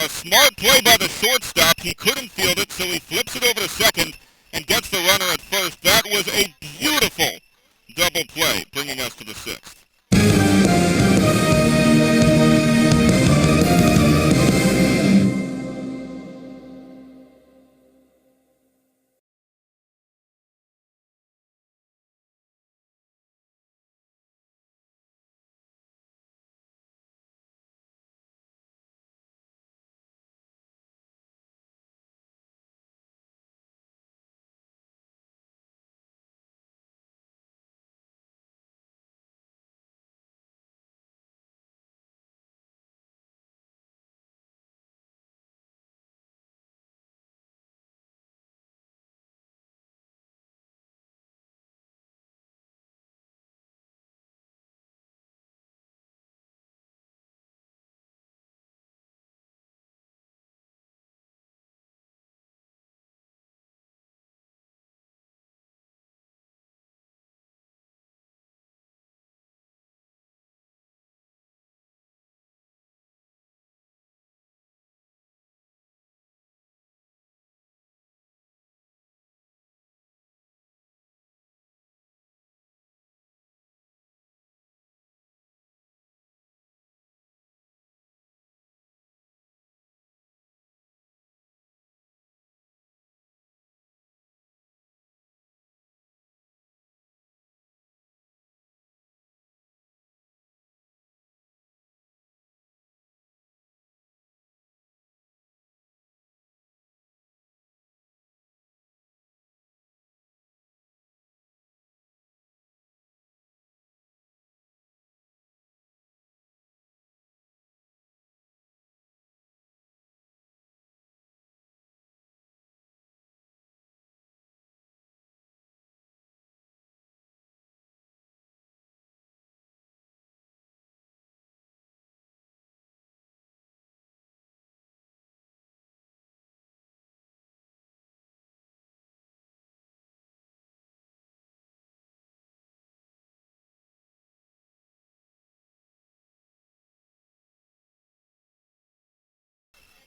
A smart play by the shortstop. He couldn't field it, so he flips it over to second and gets the runner at first. That was a beautiful double play, bringing us to the 6th.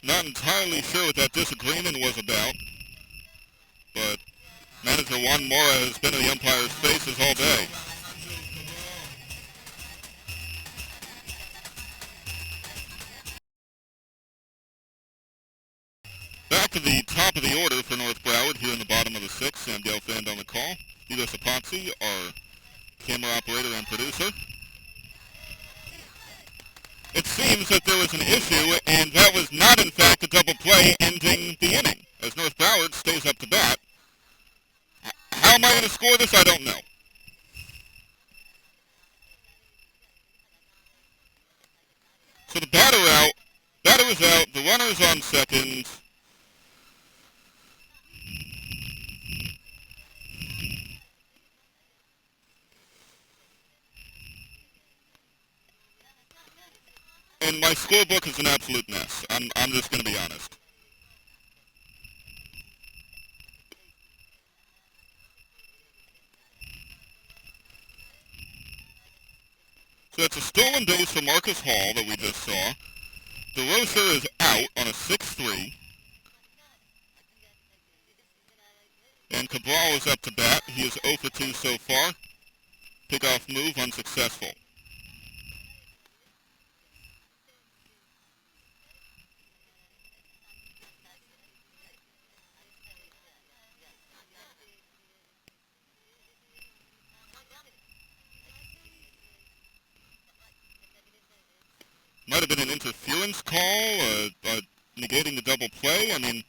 Not entirely sure what that disagreement was about, but manager Juan Mora has been in the umpire's faces all day. Back to the top of the order for North Broward here in the bottom of the sixth. Sam Gelfand on the call. Hugo Sapazzi, our camera operator and producer. It seems that there was an issue, and that was not in fact a double play ending the inning, as North Broward stays up to bat. How am I going to score this? I don't know. So the batter is out, the runner's on second. And my scorebook is an absolute mess. I'm just going to be honest. So that's a stolen base for Marcus Hall that we just saw. DeRosa is out on a 6-3. And Cabral is up to bat. He is 0 for 2 so far. Pickoff move unsuccessful. Might have been an interference call, negating the double play. I mean,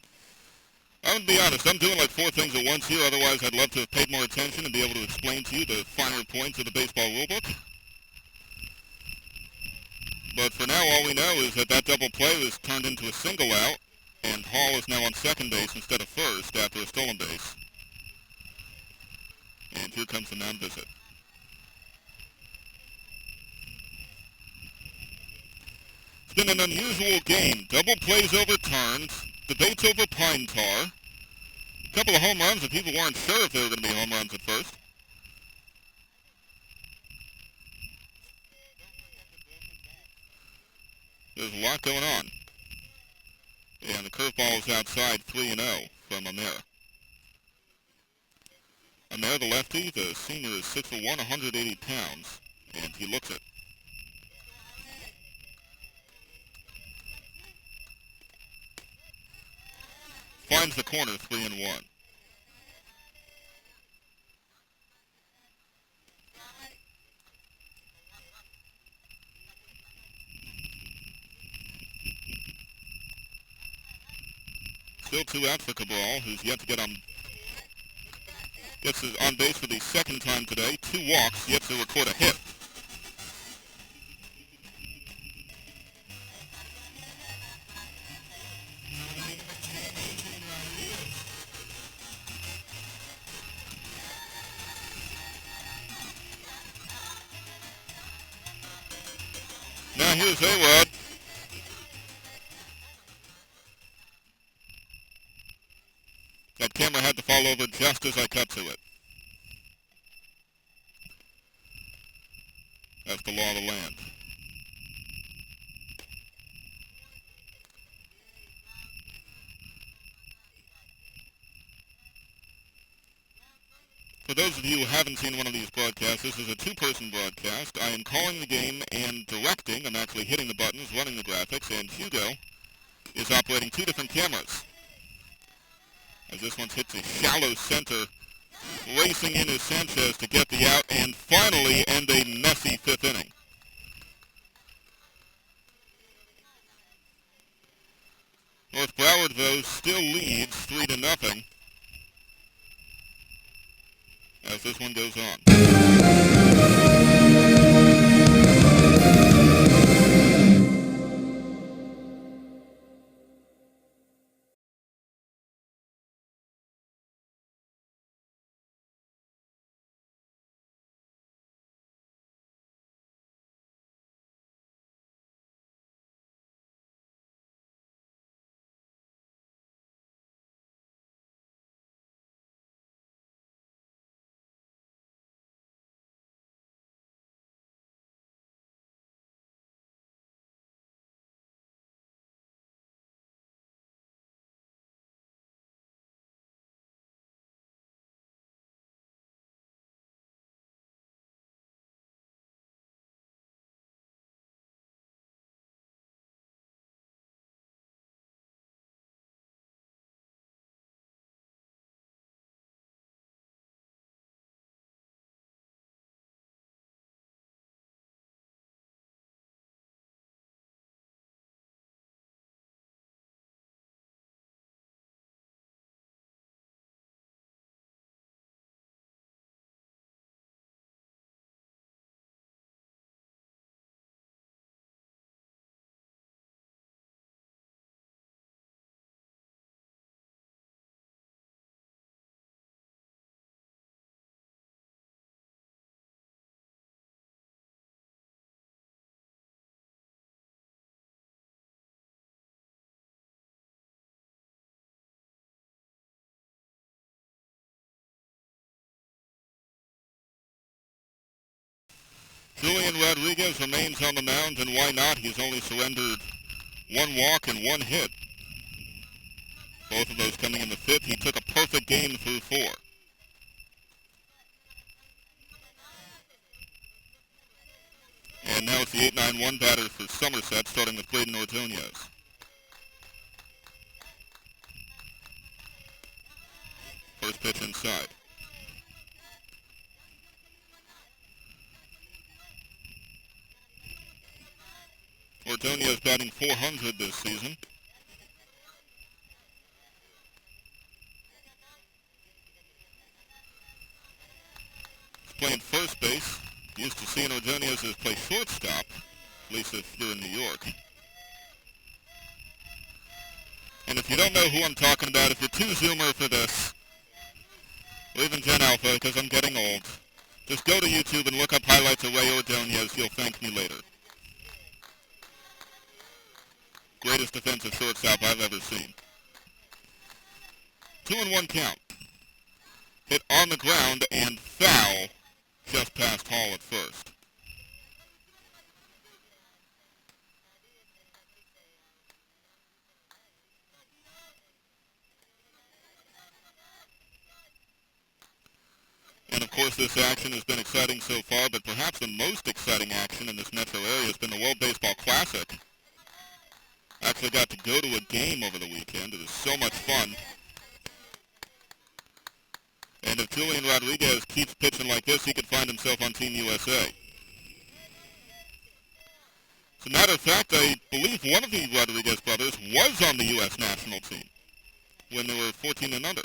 I'm going to be honest, I'm doing like 4 things at once here. Otherwise, I'd love to have paid more attention and be able to explain to you the finer points of the baseball rulebook. But for now, all we know is that that double play was turned into a single out, and Hall is now on second base instead of first after a stolen base. And here comes the mound visit. It's been an unusual game. Double plays overturned, debates over pine tar, a couple of home runs that people weren't sure if they were going to be home runs at first. There's a lot going on. And the curveball is outside 3-0 from Amir. Amir, the lefty, the senior, is 6'1", 180 pounds, and he looks it. Finds the corner, 3-1. Still 2 outs for Cabral, who's yet to get on. Gets on base for the second time today. 2 walks, yet to record a hit. Now here's A-Rod. That camera had to fall over just as I cut to it. That's the law of the land. For those of you who haven't seen one of these broadcasts, this is a 2-person broadcast. I am calling the game and directing. I'm actually hitting the buttons, running the graphics, and Hugo is operating 2 different cameras. As this one's hit to shallow center, racing in is Sanchez to get the out and finally end a messy 5th inning. North Broward, though, still leads 3-0 as this one goes on. Julian Rodriguez remains on the mound, and why not? He's only surrendered one walk and one hit. Both of those coming in the fifth. He took a perfect game through four. And now it's the 8-9-1 batter for Somerset, starting with Braden Ordonez. First pitch inside. Ordonez batting .400 this season. He's playing first base. Used to seeing Ordonez as play shortstop, at least if you're in New York. And if you don't know who I'm talking about, if you're too zoomer for this, or even Gen Alpha, because I'm getting old, just go to YouTube and look up highlights of Ray Ordonez. You'll thank me later. Greatest defensive shortstop I've ever seen. 2-1 count. Hit on the ground and foul just past Hall at first. And of course this action has been exciting so far, but perhaps the most exciting action in this metro area has been the World Baseball Classic. I actually got to go to a game over the weekend. It was so much fun. And if Julian Rodriguez keeps pitching like this, he could find himself on Team USA. As a matter of fact, I believe one of the Rodriguez brothers was on the U.S. national team when they were 14 and under.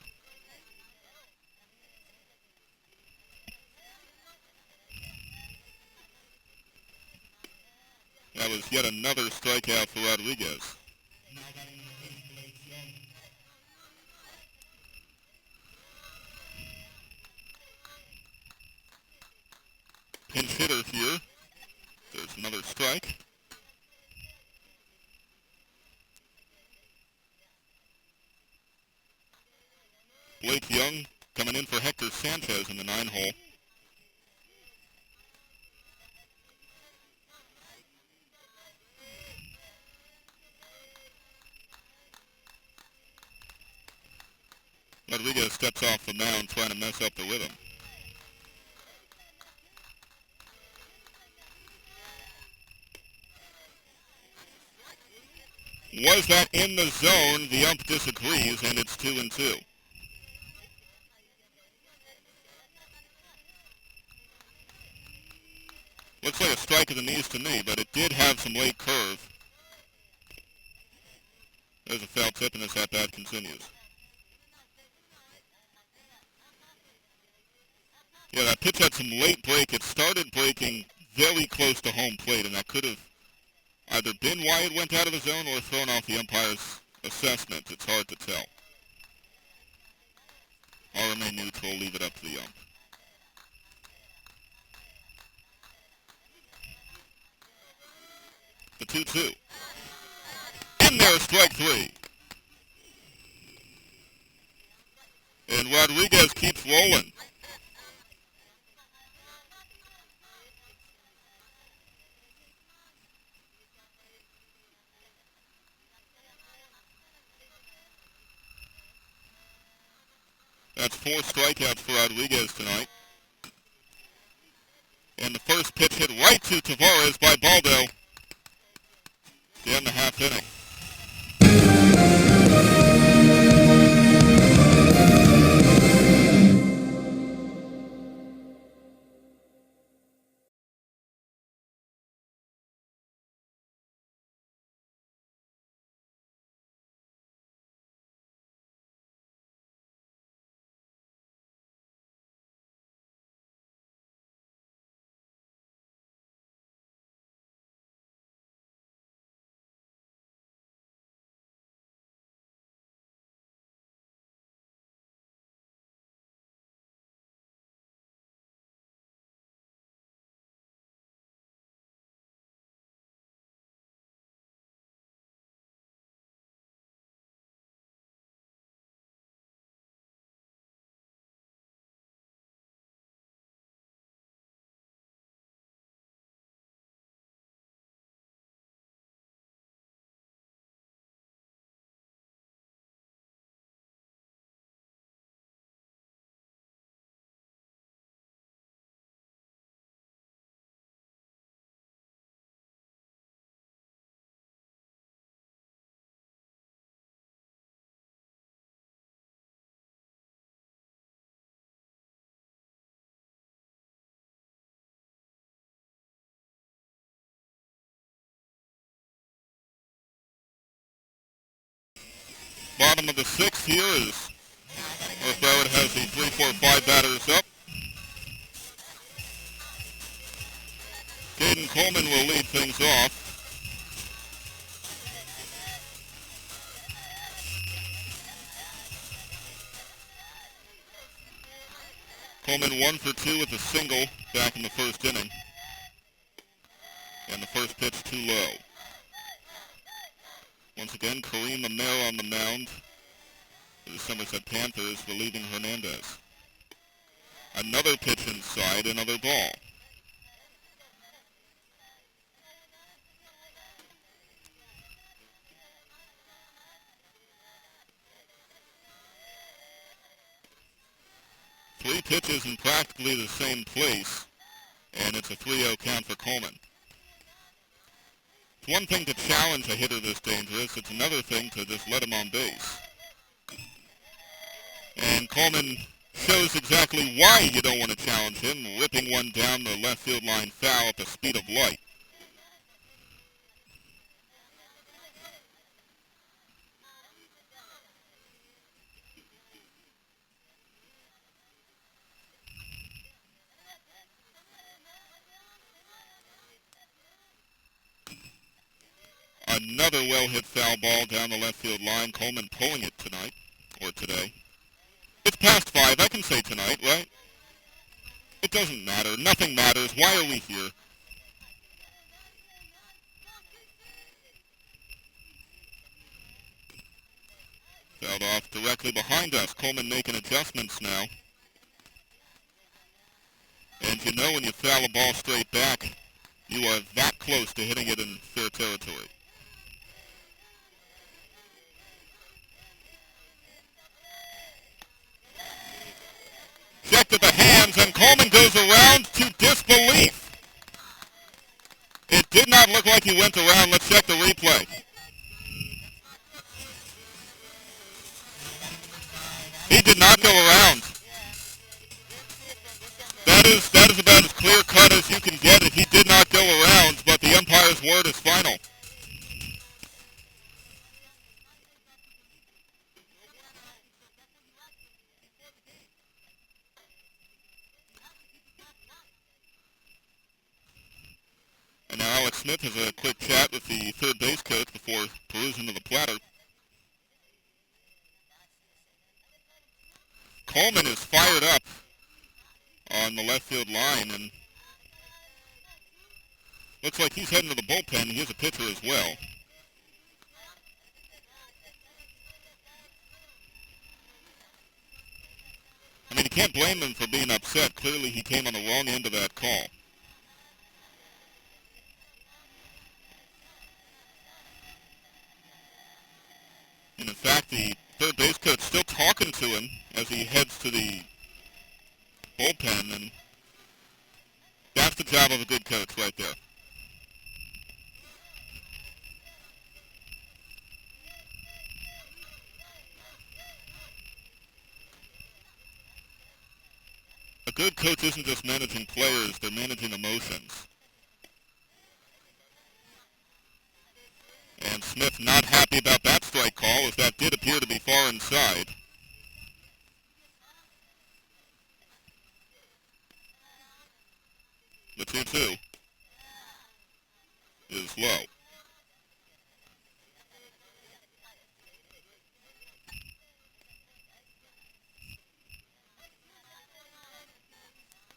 That was yet another strikeout for Rodriguez. Pinch hitter here. There's another strike. Blake Young coming in for Hector Sanchez in the 9-hole. Rodriguez steps off the mound trying to mess up the rhythm. Was that in the zone? The ump disagrees, and it's 2-2. Looks like a strike of the knees to me, but it did have some late curve. There's a foul tip, and this at-bat continues. Yeah, that pitch had some late break. It started breaking very close to home plate, and that could have either been why it went out of the zone or thrown off the umpire's assessment. It's hard to tell. I'll remain neutral, leave it up to the ump. The 2-2. In there, strike three. And Rodriguez keeps rolling. That's 4 strikeouts for Rodriguez tonight. And the first pitch hit right to Tavares by Baldo. The end of the half inning. bottom of the sixth here as North Broward has the 3, 4, 5 batters up. Caden Coleman will lead things off. Coleman 1 for 2 with a single back in the first inning. And the first pitch too low. Once again, Kareem Amir on the mound for the Somerset Panthers, relieving Hernandez. Another pitch inside, another ball. Three pitches in practically the same place, and it's a 3-0 count for Coleman. It's one thing to challenge a hitter this dangerous, it's another thing to just let him on base. And Coleman shows exactly why you don't want to challenge him, ripping one down the left field line foul at the speed of light. Another well-hit foul ball down the left field line. Coleman pulling it tonight, or today. It's past 5. I can say tonight, right? It doesn't matter. Nothing matters. Why are we here? Fouled off directly behind us. Coleman making adjustments now. And you know when you foul a ball straight back, you are that close to hitting it in fair territory. Check to the hands, and Coleman goes around to disbelief. It did not look like he went around. Let's check the replay. He did not go around. That is about as clear cut as you can get it. He did not go around, but the umpire's word is final. And now Alex Smith has a quick chat with the third base coach before perusing to the platter. Coleman is fired up on the left field line, and looks like he's heading to the bullpen. He is a pitcher as well. I mean, you can't blame him for being upset. Clearly he came on the wrong end of that call. And in fact, the third base coach still talking to him as he heads to the bullpen, and that's the job of a good coach right there. A good coach isn't just managing players, they're managing emotions. And Smith not happy about that strike call, as that did appear to be far inside. The 2-2 is low.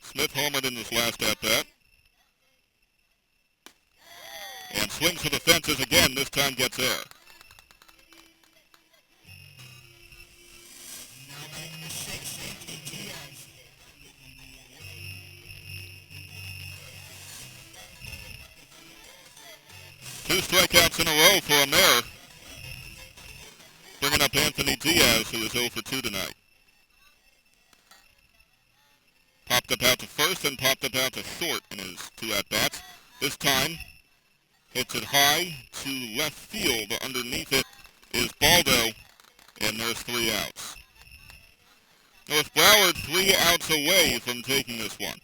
Smith homered in this last at-bat. And swings for the fences again, this time gets air. Two strikeouts in a row for Amir. Bringing up Anthony Diaz, who is 0 for 2 tonight. Popped up out to first and popped up out to short in his two at-bats. This time, hits it high to left field. Underneath it is Baldo, and there's 3 outs. North Broward 3 outs away from taking this one.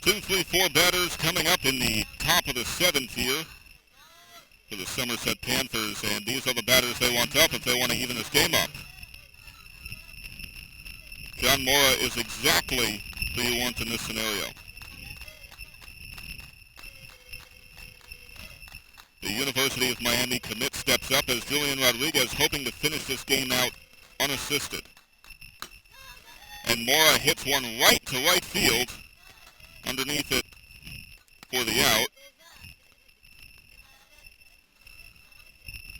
Two, three, four batters coming up in the top of the seventh here for the Somerset Panthers, and these are the batters they want up if they want to even this game up. John Mora is exactly who you want in this scenario. The University of Miami commit steps up as Julian Rodriguez hoping to finish this game out unassisted. And Mora hits one right to right field, underneath it for the out.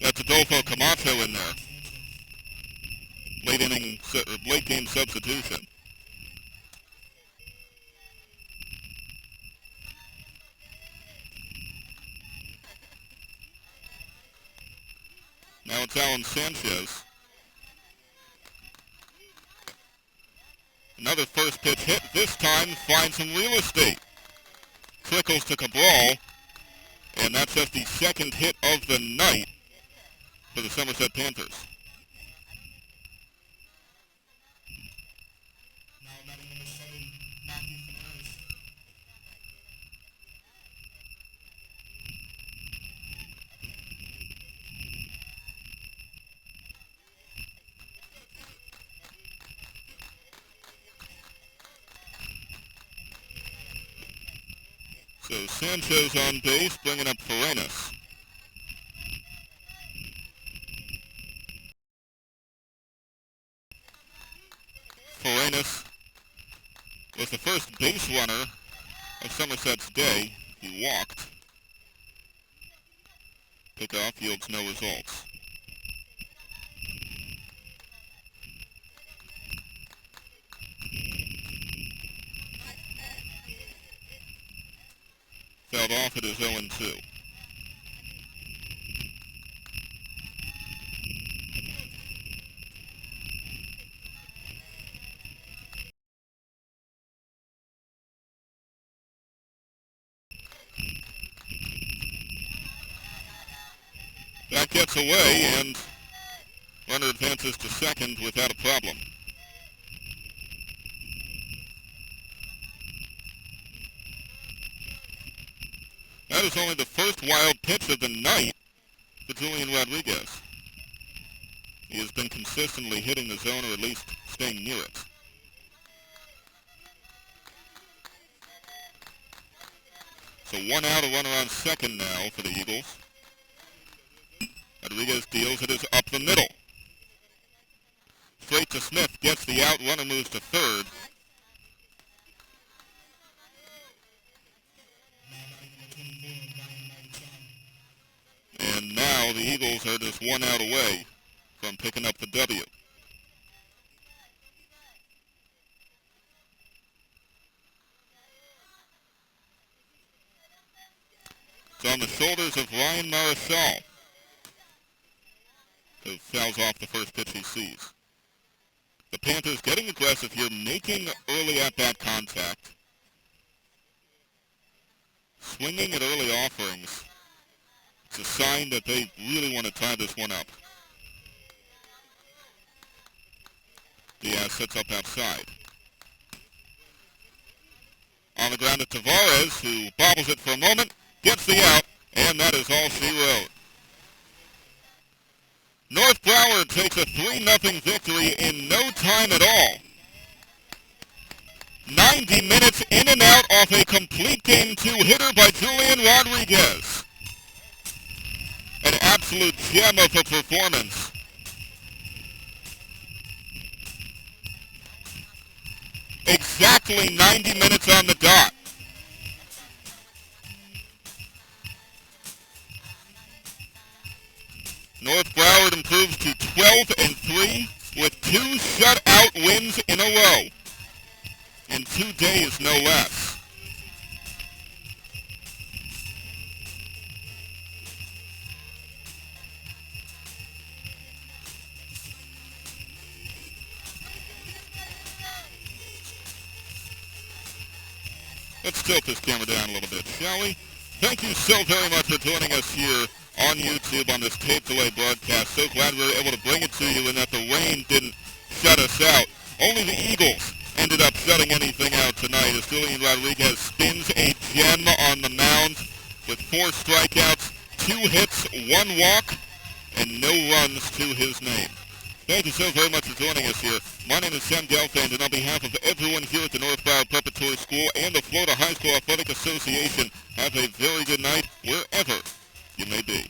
That's Adolfo Camacho in there. Late game substitution. Now it's Alan Sanchez. Another first pitch hit. This time finds some real estate. Trickles to Cabral. And that's just the second hit of the night for the Somerset Panthers. So Sanchez on base, bringing up Ferenas. Ferenas was the first base runner of Somerset's day. He walked. Pickoff yields no results. Fouled off at his 0-2. That gets away, and runner advances to second without a problem. That is only the first wild pitch of the night for Julian Rodriguez. He has been consistently hitting the zone, or at least staying near it. So one out, a runner on second now for the Eagles. Rodriguez deals it is up the middle. Straight to Smith, gets the out, runner moves to third. And now the Eagles are just one out away from picking up the W. It's on the shoulders of Ryan Marichal, who fouls off the first pitch he sees. The Panthers getting aggressive here, making early at-bat contact. Swinging at early offerings. It's a sign that they really want to tie this one up. Diaz sets up outside. On the ground to Tavares, who bobbles it for a moment, gets the out, and that is all she wrote. North Broward takes a 3-0 victory in no time at all. 90 minutes in and out off a complete game 2 hitter by Julian Rodriguez. An absolute gem of a performance. Exactly 90 minutes on the dot. North Broward improves to 12-3 with 2 shutout wins in a row. In 2 days, no less. Let's tilt this camera down a little bit, shall we? Thank you so very much for joining us here on YouTube on this tape delay broadcast. So glad we were able to bring it to you and that the rain didn't shut us out. Only the Eagles ended up shutting anything out tonight as Julian Rodriguez spins a gem on the mound with 4 strikeouts, 2 hits, 1 walk, and no runs to his name. Thank you so very much for joining us here. My name is Sam Gelfand, and on behalf of everyone here at the North Broward Preparatory School and the Florida High School Athletic Association, have a very good night wherever you may be.